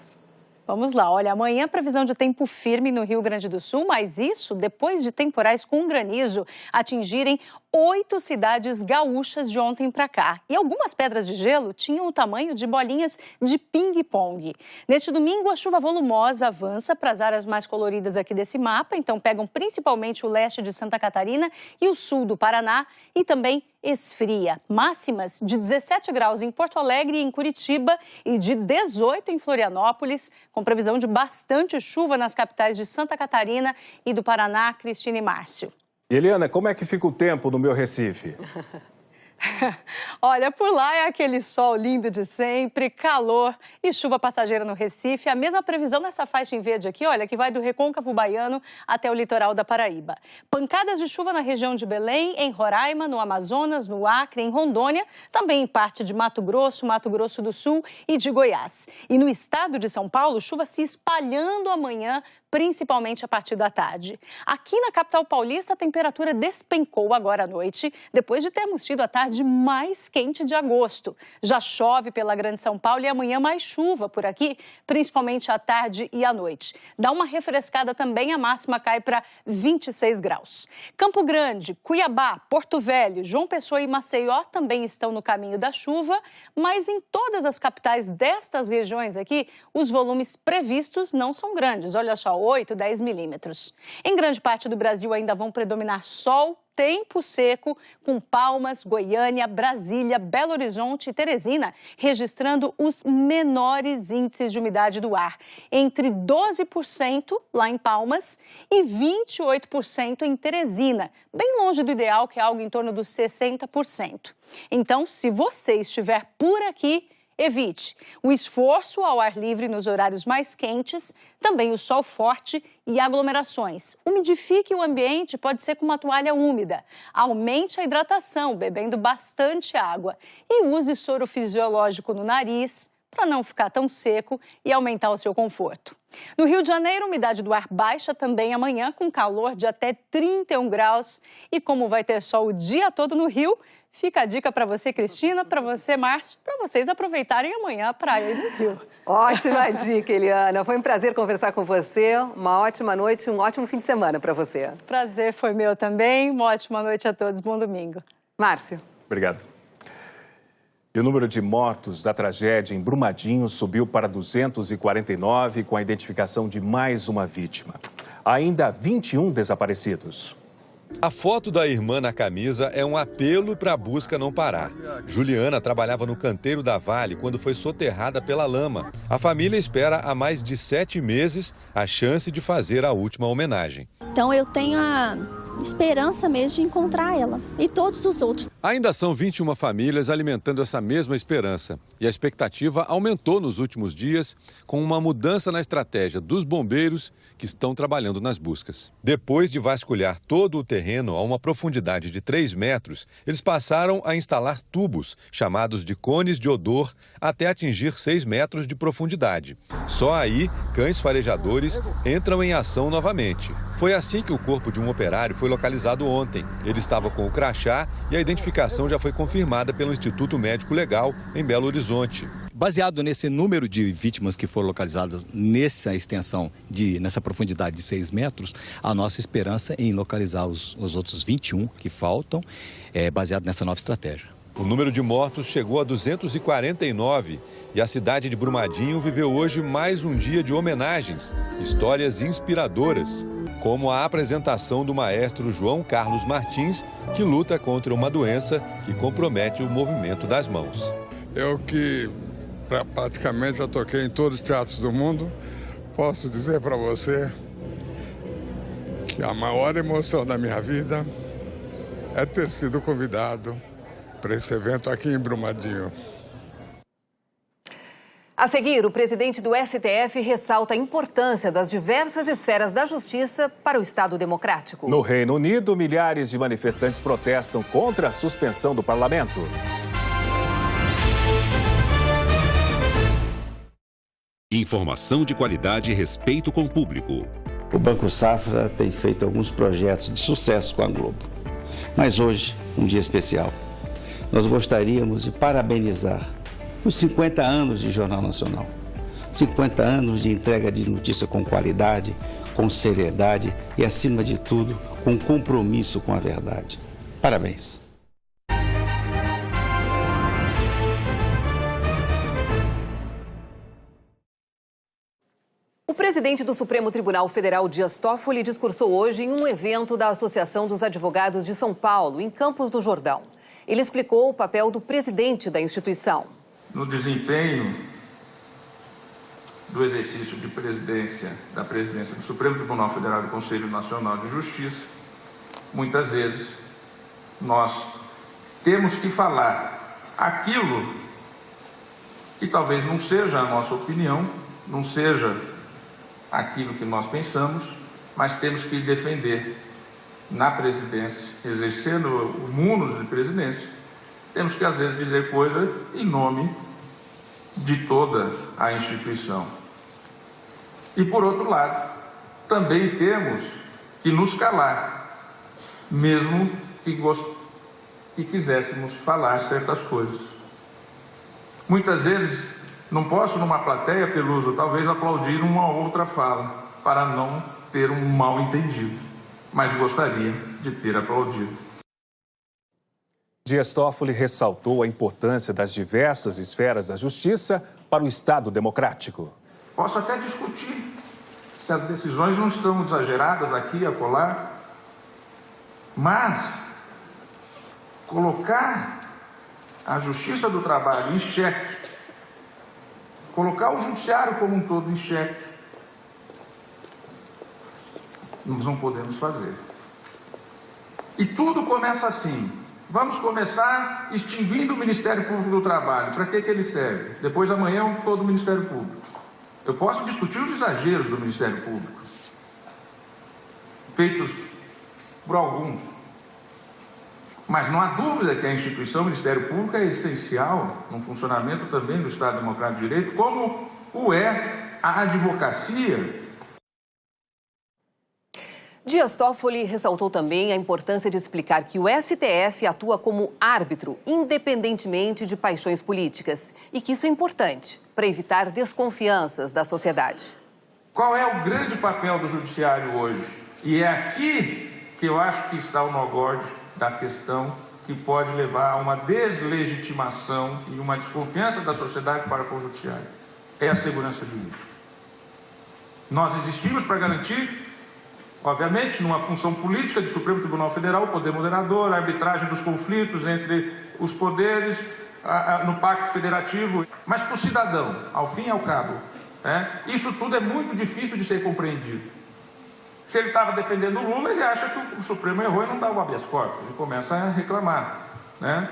Vamos lá, olha, amanhã previsão de tempo firme no Rio Grande do Sul, mas isso depois de temporais com granizo atingirem 8 cidades gaúchas de ontem para cá. E algumas pedras de gelo tinham o tamanho de bolinhas de ping-pong. Neste domingo, a chuva volumosa avança para as áreas mais coloridas aqui desse mapa, então pegam principalmente o leste de Santa Catarina e o sul do Paraná e também esfria. Máximas de 17 graus em Porto Alegre e em Curitiba e de 18 em Florianópolis, com previsão de bastante chuva nas capitais de Santa Catarina e do Paraná, Cristina e Márcio. Eliana, como é que fica o tempo no meu Recife? Olha, por lá é aquele sol lindo de sempre, calor e chuva passageira no Recife. A mesma previsão nessa faixa em verde aqui, olha, que vai do Recôncavo Baiano até o litoral da Paraíba. Pancadas de chuva na região de Belém, em Roraima, no Amazonas, no Acre, em Rondônia, também em parte de Mato Grosso do Sul e de Goiás. E no estado de São Paulo, chuva se espalhando amanhã, principalmente a partir da tarde. Aqui na capital paulista, a temperatura despencou agora à noite, depois de termos tido a tarde mais quente de agosto. Já chove pela Grande São Paulo e amanhã mais chuva por aqui, principalmente à tarde e à noite. Dá uma refrescada também, a máxima cai para 26 graus. Campo Grande, Cuiabá, Porto Velho, João Pessoa e Maceió também estão no caminho da chuva, mas em todas as capitais destas regiões aqui, os volumes previstos não são grandes. Olha só, 8, 10 milímetros. Em grande parte do Brasil ainda vão predominar sol, tempo seco, com Palmas, Goiânia, Brasília, Belo Horizonte e Teresina, registrando os menores índices de umidade do ar, entre 12% lá em Palmas e 28% em Teresina, bem longe do ideal, que é algo em torno dos 60%. Então, se você estiver por aqui, evite o esforço ao ar livre nos horários mais quentes, também o sol forte e aglomerações. Umidifique o ambiente, pode ser com uma toalha úmida. Aumente a hidratação, bebendo bastante água. E use soro fisiológico no nariz, para não ficar tão seco e aumentar o seu conforto. No Rio de Janeiro, a umidade do ar baixa também amanhã, com calor de até 31 graus. E como vai ter sol o dia todo no Rio, fica a dica para você, Cristina, para você, Márcio, para vocês aproveitarem amanhã a praia aí no Rio. Ótima dica, Eliana. Foi um prazer conversar com você. Uma ótima noite, um ótimo fim de semana para você. Prazer foi meu também. Uma ótima noite a todos. Bom domingo. Márcio. Obrigado. E o número de mortos da tragédia em Brumadinho subiu para 249, com a identificação de mais uma vítima. Ainda há 21 desaparecidos. A foto da irmã na camisa é um apelo para a busca não parar. Juliana trabalhava no canteiro da Vale quando foi soterrada pela lama. A família espera há mais de 7 meses a chance de fazer a última homenagem. Então eu tenho a esperança mesmo de encontrar ela e todos os outros. Ainda são 21 famílias alimentando essa mesma esperança. E a expectativa aumentou nos últimos dias com uma mudança na estratégia dos bombeiros que estão trabalhando nas buscas. Depois de vasculhar todo o terreno a uma profundidade de 3 metros, eles passaram a instalar tubos, chamados de cones de odor, até atingir 6 metros de profundidade. Só aí, cães farejadores entram em ação novamente. Foi assim que o corpo de um operário foi localizado ontem. Ele estava com o crachá e a identificação já foi confirmada pelo Instituto Médico Legal em Belo Horizonte. Baseado nesse número de vítimas que foram localizadas nessa extensão, nessa profundidade de 6 metros, a nossa esperança é em localizar os outros 21 que faltam, baseado nessa nova estratégia. O número de mortos chegou a 249 e a cidade de Brumadinho viveu hoje mais um dia de homenagens, histórias inspiradoras, como a apresentação do maestro João Carlos Martins, que luta contra uma doença que compromete o movimento das mãos. Eu que praticamente já toquei em todos os teatros do mundo, posso dizer para você que a maior emoção da minha vida é ter sido convidado para esse evento aqui em Brumadinho. A seguir, o presidente do STF ressalta a importância das diversas esferas da justiça para o Estado democrático. No Reino Unido, milhares de manifestantes protestam contra a suspensão do parlamento. Informação de qualidade e respeito com o público. O Banco Safra tem feito alguns projetos de sucesso com a Globo. Mas hoje, um dia especial. Nós gostaríamos de parabenizar os 50 anos de Jornal Nacional. 50 anos de entrega de notícia com qualidade, com seriedade e, acima de tudo, com compromisso com a verdade. Parabéns. O presidente do Supremo Tribunal Federal, Dias Toffoli, discursou hoje em um evento da Associação dos Advogados de São Paulo, em Campos do Jordão. Ele explicou o papel do presidente da instituição. No desempenho do exercício de presidência, da presidência do Supremo Tribunal Federal e do Conselho Nacional de Justiça, muitas vezes nós temos que falar aquilo que talvez não seja a nossa opinião, não seja aquilo que nós pensamos, mas temos que defender na presidência, exercendo o munus de presidência, temos que às vezes dizer coisa em nome de toda a instituição. E por outro lado, também temos que nos calar, mesmo que quiséssemos falar certas coisas. Muitas vezes não posso, numa plateia, Peluso, talvez aplaudir uma outra fala, para não ter um mal entendido, mas gostaria de ter aplaudido. Dias Toffoli ressaltou a importância das diversas esferas da justiça para o Estado democrático. Posso até discutir se as decisões não estão exageradas aqui e acolá, mas colocar a justiça do trabalho em xeque, colocar o judiciário como um todo em xeque, nós não podemos fazer. E tudo começa assim. Vamos começar extinguindo o Ministério Público do Trabalho. Para que ele serve? Depois amanhã todo o Ministério Público. Eu posso discutir os exageros do Ministério Público, feitos por alguns. Mas não há dúvida que a instituição Ministério Público é essencial no funcionamento também do Estado Democrático de Direito, como o é a advocacia. Dias Toffoli ressaltou também a importância de explicar que o STF atua como árbitro, independentemente de paixões políticas, e que isso é importante para evitar desconfianças da sociedade. Qual é o grande papel do judiciário hoje? E é aqui que eu acho que está o nó gordo da questão que pode levar a uma deslegitimação e uma desconfiança da sociedade para com o judiciário. É a segurança jurídica. Nós existimos para garantir, obviamente, numa função política do Supremo Tribunal Federal, o poder moderador, a arbitragem dos conflitos entre os poderes, no Pacto Federativo, mas para o cidadão, ao fim e ao cabo, isso tudo é muito difícil de ser compreendido. Se ele estava defendendo o Lula, ele acha que o Supremo errou e não dá o habeas corpus, ele começa a reclamar, né?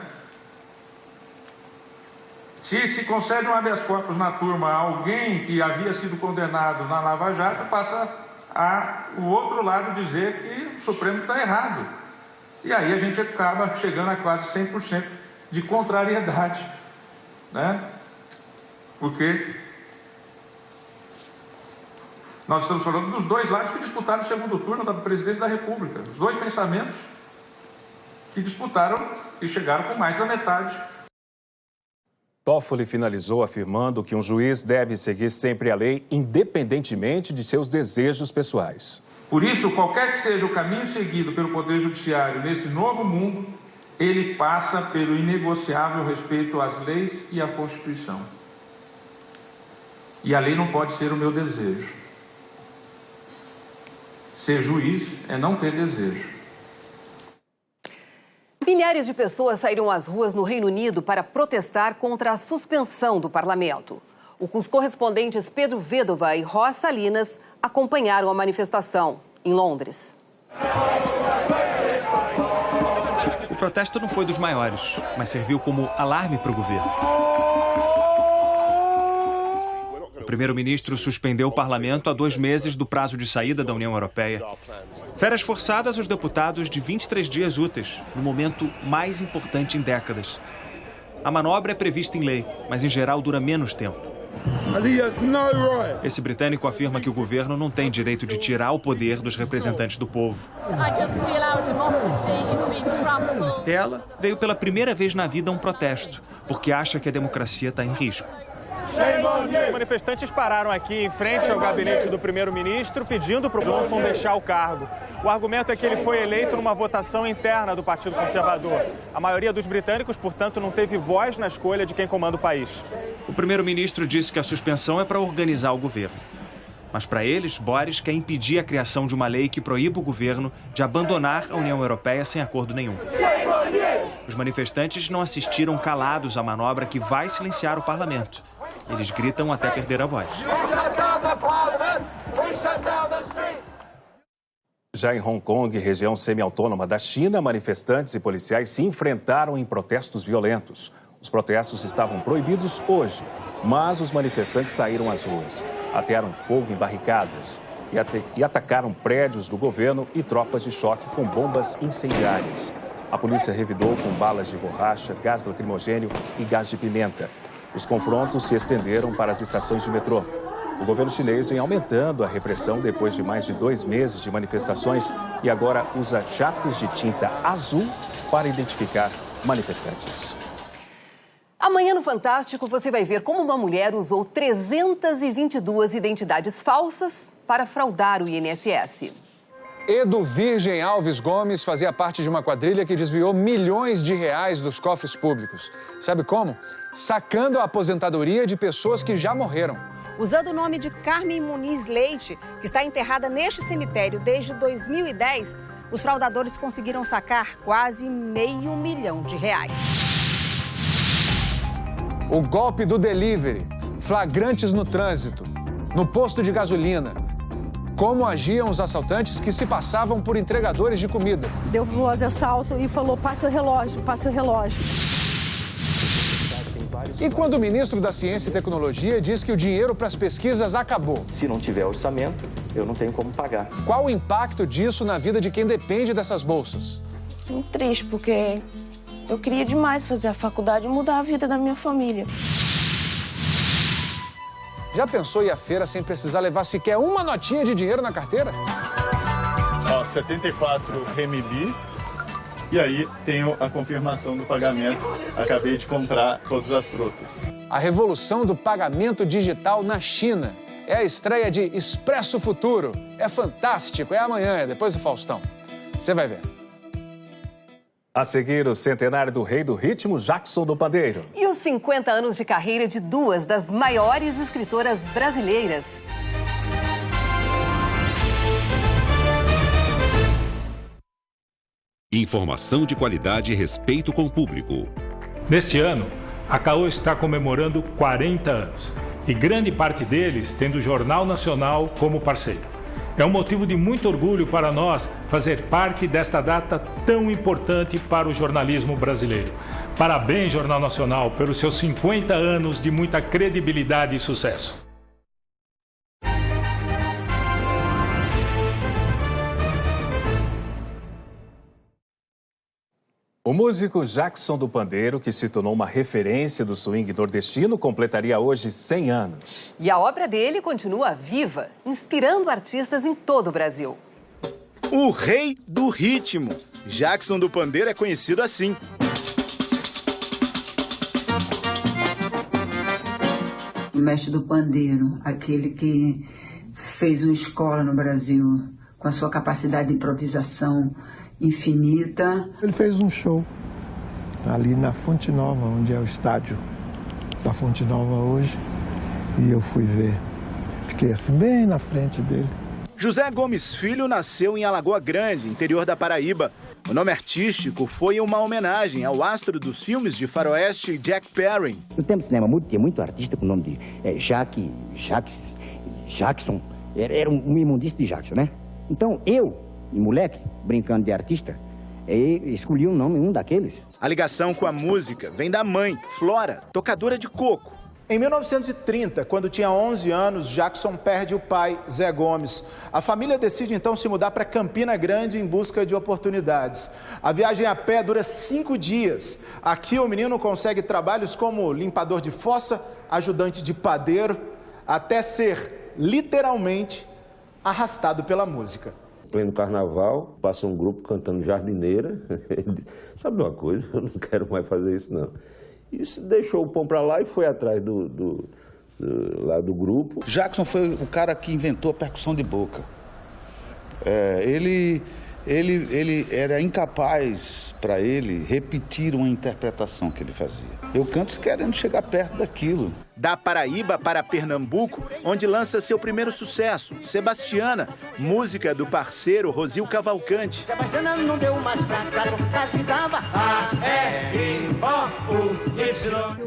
Se concede um habeas corpus na turma a alguém que havia sido condenado na Lava Jato, passa o outro lado dizer que o Supremo está errado. E aí a gente acaba chegando a quase 100% de contrariedade, né? Porque nós estamos falando dos dois lados que disputaram o segundo turno da presidência da República. Os dois pensamentos que disputaram e chegaram com mais da metade. Toffoli finalizou afirmando que um juiz deve seguir sempre a lei, independentemente de seus desejos pessoais. Por isso, qualquer que seja o caminho seguido pelo Poder Judiciário nesse novo mundo, ele passa pelo inegociável respeito às leis e à Constituição. E a lei não pode ser o meu desejo. Ser juiz é não ter desejo. Milhares de pessoas saíram às ruas no Reino Unido para protestar contra a suspensão do parlamento. Os correspondentes Pedro Vedova e Ross Salinas acompanharam a manifestação em Londres. O protesto não foi dos maiores, mas serviu como alarme para o governo. O primeiro-ministro suspendeu o parlamento a 2 meses do prazo de saída da União Europeia. Férias forçadas aos deputados de 23 dias úteis, no momento mais importante em décadas. A manobra é prevista em lei, mas em geral dura menos tempo. Esse britânico afirma que o governo não tem direito de tirar o poder dos representantes do povo. Ela veio pela primeira vez na vida a um protesto, porque acha que a democracia está em risco. Os manifestantes pararam aqui em frente ao gabinete do primeiro-ministro pedindo para o Johnson deixar o cargo. O argumento é que ele foi eleito numa votação interna do Partido Conservador. A maioria dos britânicos, portanto, não teve voz na escolha de quem comanda o país. O primeiro-ministro disse que a suspensão é para organizar o governo. Mas para eles, Boris quer impedir a criação de uma lei que proíba o governo de abandonar a União Europeia sem acordo nenhum. Os manifestantes não assistiram calados à manobra que vai silenciar o parlamento. Eles gritam até perder a voz. Já em Hong Kong, região semi-autônoma da China, manifestantes e policiais se enfrentaram em protestos violentos. Os protestos estavam proibidos hoje, mas os manifestantes saíram às ruas, atearam fogo em barricadas e atacaram prédios do governo e tropas de choque com bombas incendiárias. A polícia revidou com balas de borracha, gás lacrimogênio e gás de pimenta. Os confrontos se estenderam para as estações de metrô. O governo chinês vem aumentando a repressão depois de mais de 2 meses de manifestações e agora usa jatos de tinta azul para identificar manifestantes. Amanhã no Fantástico você vai ver como uma mulher usou 322 identidades falsas para fraudar o INSS. Edu Virgem Alves Gomes fazia parte de uma quadrilha que desviou milhões de reais dos cofres públicos. Sabe como? Sacando a aposentadoria de pessoas que já morreram. Usando o nome de Carmen Muniz Leite, que está enterrada neste cemitério desde 2010, os fraudadores conseguiram sacar quase R$500 milhão. O golpe do delivery, flagrantes no trânsito, no posto de gasolina. Como agiam os assaltantes que se passavam por entregadores de comida. Deu voz de assalto e falou, passe o relógio, passe o relógio. E quando o ministro da Ciência e Tecnologia diz que o dinheiro para as pesquisas acabou? Se não tiver orçamento, eu não tenho como pagar. Qual o impacto disso na vida de quem depende dessas bolsas? Muito triste, porque eu queria demais fazer a faculdade e mudar a vida da minha família. Já pensou ir à feira sem precisar levar sequer uma notinha de dinheiro na carteira? Ó, 74 RMB. E aí tenho a confirmação do pagamento. Acabei de comprar todas as frutas. A revolução do pagamento digital na China. É a estreia de Expresso Futuro. É fantástico, é amanhã, é depois do Faustão. Você vai ver. A seguir, o centenário do rei do ritmo, Jackson do Pandeiro. E os 50 anos de carreira de duas das maiores escritoras brasileiras. Informação de qualidade e respeito com o público. Neste ano, a Caô está comemorando 40 anos. E grande parte deles tendo o Jornal Nacional como parceiro. É um motivo de muito orgulho para nós fazer parte desta data tão importante para o jornalismo brasileiro. Parabéns, Jornal Nacional, pelos seus 50 anos de muita credibilidade e sucesso. O músico Jackson do Pandeiro, que se tornou uma referência do swing nordestino, completaria hoje 100 anos. E a obra dele continua viva, inspirando artistas em todo o Brasil. O rei do ritmo. Jackson do Pandeiro é conhecido assim. O mestre do pandeiro, aquele que fez uma escola no Brasil com a sua capacidade de improvisação infinita. Ele fez um show ali na Fonte Nova, onde é o estádio da Fonte Nova hoje, e eu fui ver. Fiquei assim bem na frente dele. José Gomes Filho nasceu em Alagoa Grande, interior da Paraíba. O nome artístico foi uma homenagem ao astro dos filmes de faroeste Jack Perry. No tempo do cinema mudo, tinha muito artista com o nome de Jackson. Era um imundício de Jackson, né? Então, moleque, brincando de artista, escolhi um daqueles. A ligação com a música vem da mãe, Flora, tocadora de coco. Em 1930, quando tinha 11 anos, Jackson perde o pai, Zé Gomes. A família decide então se mudar para Campina Grande em busca de oportunidades. A viagem a pé dura 5 dias. Aqui o menino consegue trabalhos como limpador de fossa, ajudante de padeiro, até ser, literalmente, arrastado pela música. Pleno carnaval, passa um grupo cantando Jardineira. Sabe uma coisa? Eu não quero mais fazer isso, não. E deixou o pão para lá e foi atrás lá do grupo. Jackson foi o cara que inventou a percussão de boca. Ele era incapaz, para ele, repetir uma interpretação que ele fazia. Eu canto querendo chegar perto daquilo. Da Paraíba para Pernambuco, onde lança seu primeiro sucesso, Sebastiana, música do parceiro Rosil Cavalcante. Sebastiana não deu mais pra trás, mas me dava A-R-O-U-Y.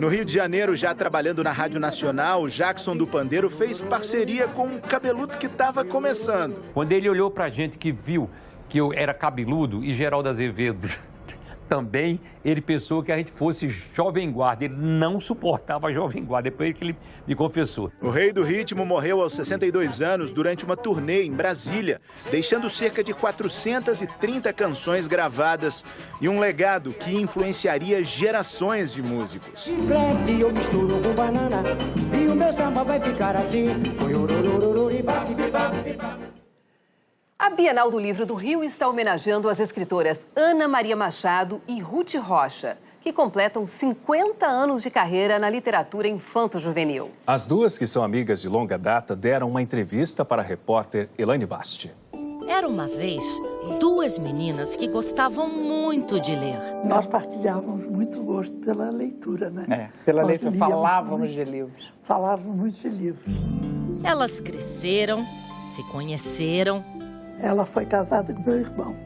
No Rio de Janeiro, já trabalhando na Rádio Nacional, Jackson do Pandeiro fez parceria com um cabeludo que estava começando. Quando ele olhou pra gente que viu que eu era cabeludo e Geraldo Azevedo também, ele pensou que a gente fosse jovem guarda. Ele não suportava jovem guarda, depois que ele me confessou. O rei do ritmo morreu aos 62 anos durante uma turnê em Brasília, deixando cerca de 430 canções gravadas e um legado que influenciaria gerações de músicos. Eu misturo com banana e o meu samba vai ficar assim. A Bienal do Livro do Rio está homenageando as escritoras Ana Maria Machado e Ruth Rocha, que completam 50 anos de carreira na literatura infanto-juvenil. As duas, que são amigas de longa data, deram uma entrevista para a repórter Elaine Basti. Era uma vez duas meninas que gostavam muito de ler. Nós partilhávamos muito gosto pela leitura, né? Pela leitura, falávamos de livros. Falávamos muito de livros. Elas cresceram, se conheceram. Ela foi casada com meu irmão.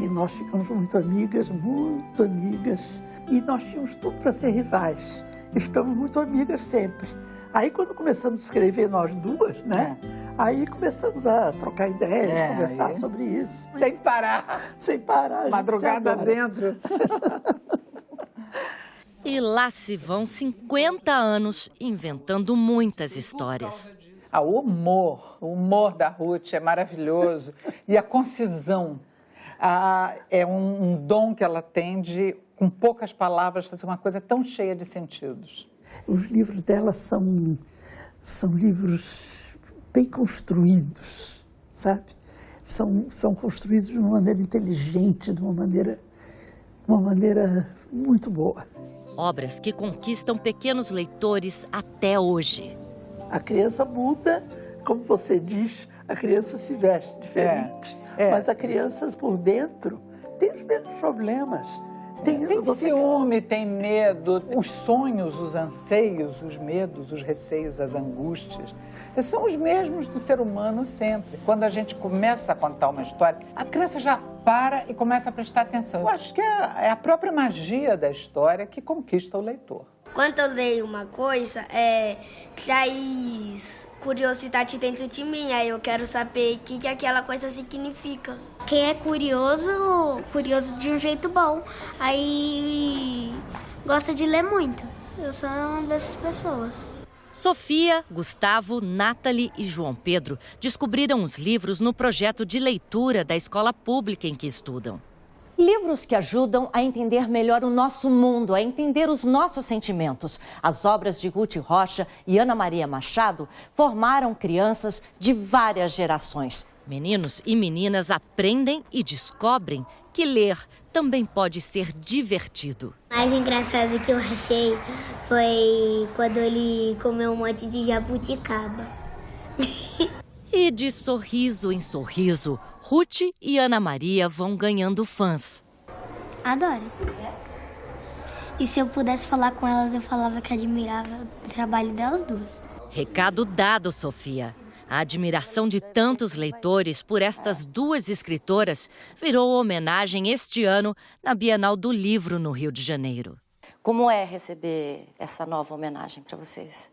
E nós ficamos muito amigas, muito amigas. E nós tínhamos tudo para ser rivais. E ficamos muito amigas sempre. Aí, quando começamos a escrever nós duas, né? Aí começamos a trocar ideias, conversar sobre isso. Sem parar. Sem parar. Madrugada dentro. E lá se vão 50 anos inventando muitas histórias. O humor da Ruth é maravilhoso. E a concisão é um dom que ela tem de, com poucas palavras, fazer uma coisa tão cheia de sentidos. Os livros dela são livros bem construídos, sabe? São construídos de uma maneira inteligente, de uma maneira muito boa. Obras que conquistam pequenos leitores até hoje. A criança muda, como você diz, a criança se veste diferente. Mas a criança por dentro, tem os mesmos problemas. Tem ciúme, tem medo, os sonhos, os anseios, os medos, os receios, as angústias. São os mesmos do ser humano sempre. Quando a gente começa a contar uma história, a criança já para e começa a prestar atenção. Eu acho que é a própria magia da história que conquista o leitor. Quando eu leio uma coisa, traz curiosidade dentro de mim, aí eu quero saber o que aquela coisa significa. Quem é curioso de um jeito bom, aí gosta de ler muito. Eu sou uma dessas pessoas. Sofia, Gustavo, Nathalie e João Pedro descobriram os livros no projeto de leitura da escola pública em que estudam. Livros que ajudam a entender melhor o nosso mundo, a entender os nossos sentimentos. As obras de Ruth Rocha e Ana Maria Machado formaram crianças de várias gerações. Meninos e meninas aprendem e descobrem que ler também pode ser divertido. O mais engraçado que eu achei foi quando ele comeu um monte de jabuticaba. E de sorriso em sorriso, Ruth e Ana Maria vão ganhando fãs. Adoro. E se eu pudesse falar com elas, eu falava que admirava o trabalho delas duas. Recado dado, Sofia. A admiração de tantos leitores por estas duas escritoras virou homenagem este ano na Bienal do Livro, no Rio de Janeiro. Como é receber essa nova homenagem para vocês?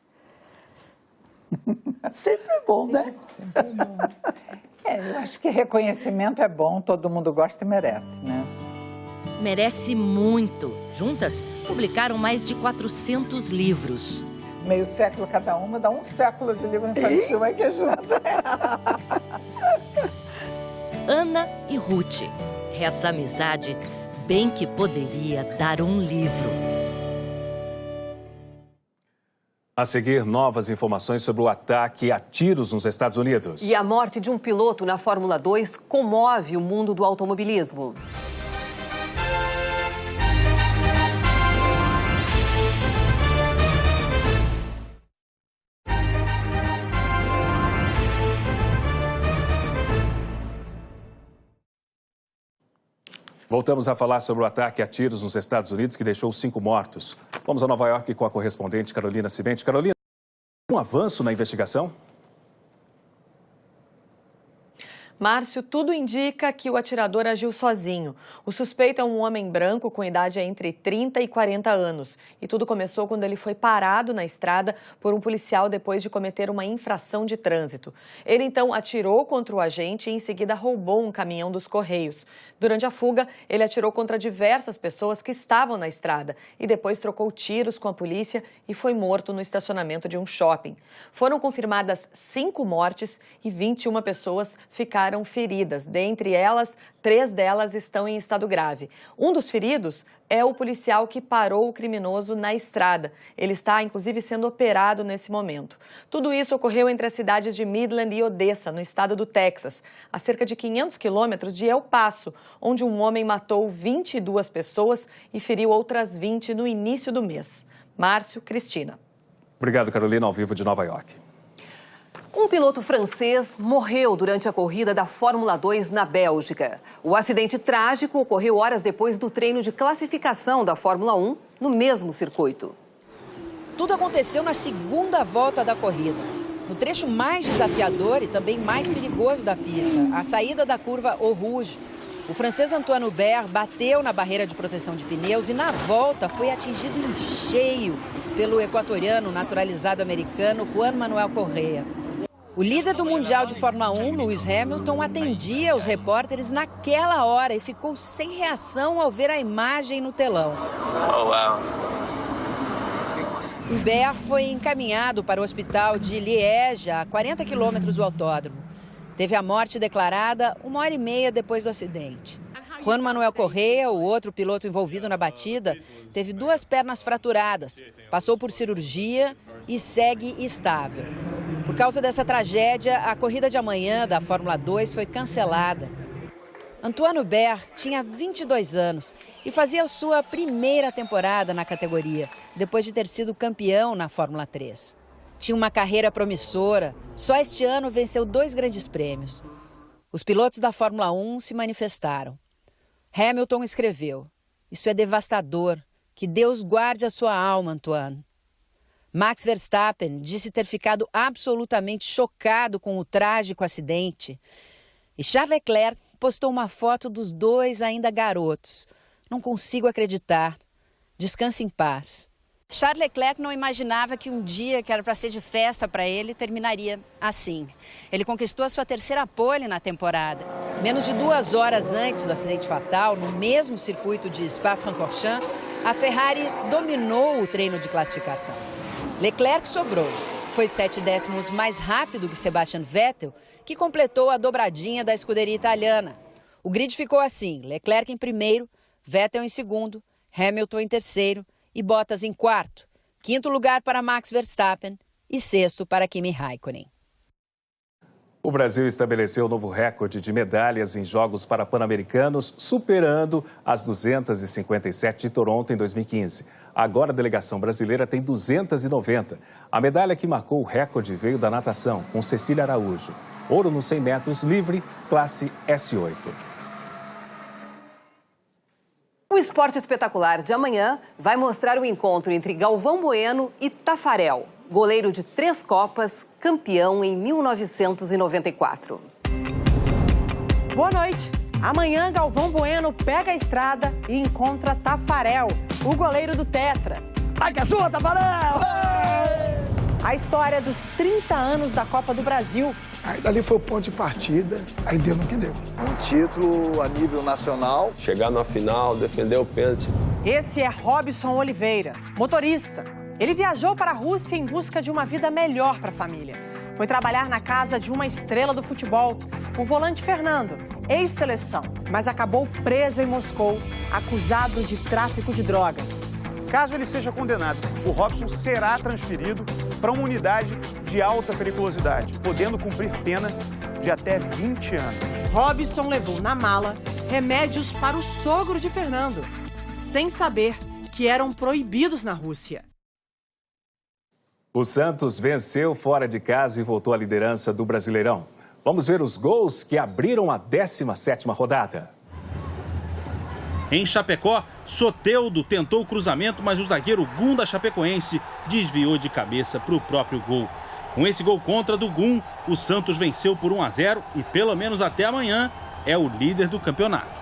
Sempre é bom, né? Sempre é bom. Eu acho que reconhecimento é bom, todo mundo gosta e merece, né? Merece muito. Juntas, publicaram mais de 400 livros. Meio século cada uma, dá um século de livro infantil, vai que ajuda. Ana e Ruth. Essa amizade bem que poderia dar um livro. A seguir, novas informações sobre o ataque a tiros nos Estados Unidos. E a morte de um piloto na Fórmula 2 comove o mundo do automobilismo. Voltamos a falar sobre o ataque a tiros nos Estados Unidos que deixou 5 mortos. Vamos a Nova York com a correspondente Carolina Cimenti. Carolina, um avanço na investigação? Márcio, tudo indica que o atirador agiu sozinho. O suspeito é um homem branco com idade entre 30 e 40 anos. E tudo começou quando ele foi parado na estrada por um policial depois de cometer uma infração de trânsito. Ele então atirou contra o agente e em seguida roubou um caminhão dos Correios. Durante a fuga, ele atirou contra diversas pessoas que estavam na estrada e depois trocou tiros com a polícia e foi morto no estacionamento de um shopping. Foram confirmadas 5 mortes e 21 pessoas ficaram feridas. Dentre elas, 3 delas estão em estado grave. Um dos feridos é o policial que parou o criminoso na estrada. Ele está, inclusive, sendo operado nesse momento. Tudo isso ocorreu entre as cidades de Midland e Odessa, no estado do Texas, a cerca de 500 quilômetros de El Paso, onde um homem matou 22 pessoas e feriu outras 20 no início do mês. Márcio, Cristina. Obrigado, Carolina, ao vivo de Nova York. Um piloto francês morreu durante a corrida da Fórmula 2 na Bélgica. O acidente trágico ocorreu horas depois do treino de classificação da Fórmula 1 no mesmo circuito. Tudo aconteceu na segunda volta da corrida. No trecho mais desafiador e também mais perigoso da pista, a saída da curva Eau Rouge. O francês Antoine Hubert bateu na barreira de proteção de pneus e na volta foi atingido em cheio pelo equatoriano naturalizado americano Juan Manuel Correa. O líder do Mundial de Fórmula 1, Lewis Hamilton, atendia os repórteres naquela hora e ficou sem reação ao ver a imagem no telão. Hubert foi encaminhado para o hospital de Liège, a 40 quilômetros do autódromo. Teve a morte declarada 1h30 depois do acidente. Juan Manuel Correa, o outro piloto envolvido na batida, teve 2 pernas fraturadas, passou por cirurgia e segue estável. Por causa dessa tragédia, a corrida de amanhã da Fórmula 2 foi cancelada. Antoine Hubert tinha 22 anos e fazia sua primeira temporada na categoria, depois de ter sido campeão na Fórmula 3. Tinha uma carreira promissora, só este ano venceu 2 grandes prêmios. Os pilotos da Fórmula 1 se manifestaram. Hamilton escreveu: "Isso é devastador. Que Deus guarde a sua alma, Antoine." Max Verstappen disse ter ficado absolutamente chocado com o trágico acidente. E Charles Leclerc postou uma foto dos dois ainda garotos. "Não consigo acreditar. Descanse em paz." Charles Leclerc não imaginava que um dia que era para ser de festa para ele terminaria assim. Ele conquistou a sua terceira pole na temporada. Menos de 2 horas antes do acidente fatal, no mesmo circuito de Spa-Francorchamps, a Ferrari dominou o treino de classificação. Leclerc sobrou. Foi 7 décimos mais rápido que Sebastian Vettel, que completou a dobradinha da escuderia italiana. O grid ficou assim: Leclerc em primeiro, Vettel em segundo, Hamilton em terceiro e Bottas em quarto. 5º lugar para Max Verstappen e 6º para Kimi Raikkonen. O Brasil estabeleceu novo recorde de medalhas em Jogos Pan-Americanos, superando as 257 de Toronto em 2015. Agora a delegação brasileira tem 290. A medalha que marcou o recorde veio da natação, com Cecília Araújo. Ouro nos 100 metros livre, classe S8. O Esporte Espetacular de amanhã vai mostrar o encontro entre Galvão Bueno e Tafarel, goleiro de 3 Copas, campeão em 1994. Boa noite. Amanhã, Galvão Bueno pega a estrada e encontra Tafarel, o goleiro do Tetra. Vai que é sua, Tafarel! A história dos 30 anos da Copa do Brasil. Aí dali foi o ponto de partida, aí deu no que deu. Um título a nível nacional. Chegar na final, defender o pênalti. Esse é Robson Oliveira, motorista. Ele viajou para a Rússia em busca de uma vida melhor para a família. Foi trabalhar na casa de uma estrela do futebol, o volante Fernando, ex-seleção, mas acabou preso em Moscou, acusado de tráfico de drogas. Caso ele seja condenado, o Robson será transferido para uma unidade de alta periculosidade, podendo cumprir pena de até 20 anos. Robson levou na mala remédios para o sogro de Fernando, sem saber que eram proibidos na Rússia. O Santos venceu fora de casa e voltou à liderança do Brasileirão. Vamos ver os gols que abriram a 17ª rodada. Em Chapecó, Soteldo tentou o cruzamento, mas o zagueiro Gum da Chapecoense desviou de cabeça para o próprio gol. Com esse gol contra do Gum, o Santos venceu por 1-0 e, pelo menos até amanhã, é o líder do campeonato.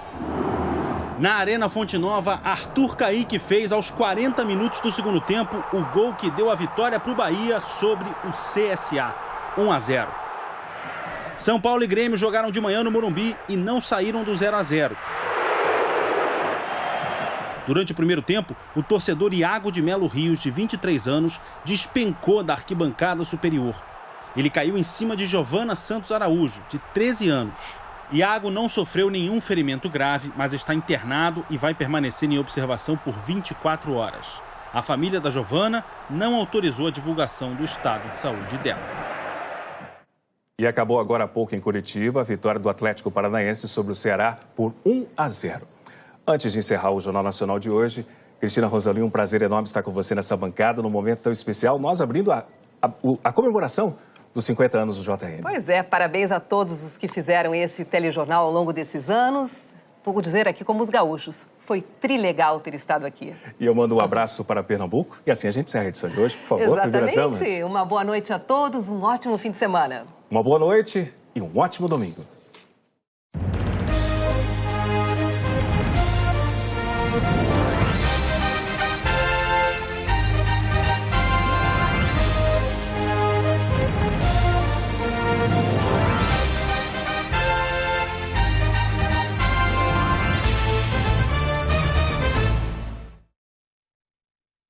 Na Arena Fonte Nova, Arthur Caíque fez aos 40 minutos do segundo tempo o gol que deu a vitória para o Bahia sobre o CSA, 1-0. São Paulo e Grêmio jogaram de manhã no Morumbi e não saíram do 0-0. Durante o primeiro tempo, o torcedor Iago de Melo Rios, de 23 anos, despencou da arquibancada superior. Ele caiu em cima de Giovana Santos Araújo, de 13 anos. Iago não sofreu nenhum ferimento grave, mas está internado e vai permanecer em observação por 24 horas. A família da Giovana não autorizou a divulgação do estado de saúde dela. E acabou agora há pouco em Curitiba a vitória do Atlético Paranaense sobre o Ceará por 1-0. Antes de encerrar o Jornal Nacional de hoje, Cristina Rosalinho, um prazer enorme estar com você nessa bancada, num momento tão especial, nós abrindo a comemoração dos 50 anos do JN. Pois é, parabéns a todos os que fizeram esse telejornal ao longo desses anos. Vou dizer aqui como os gaúchos, foi trilegal ter estado aqui. E eu mando um abraço para Pernambuco e assim a gente encerra a edição de hoje, por favor, primeiras damas. Exatamente, uma boa noite a todos, um ótimo fim de semana. Uma boa noite e um ótimo domingo. Thank you.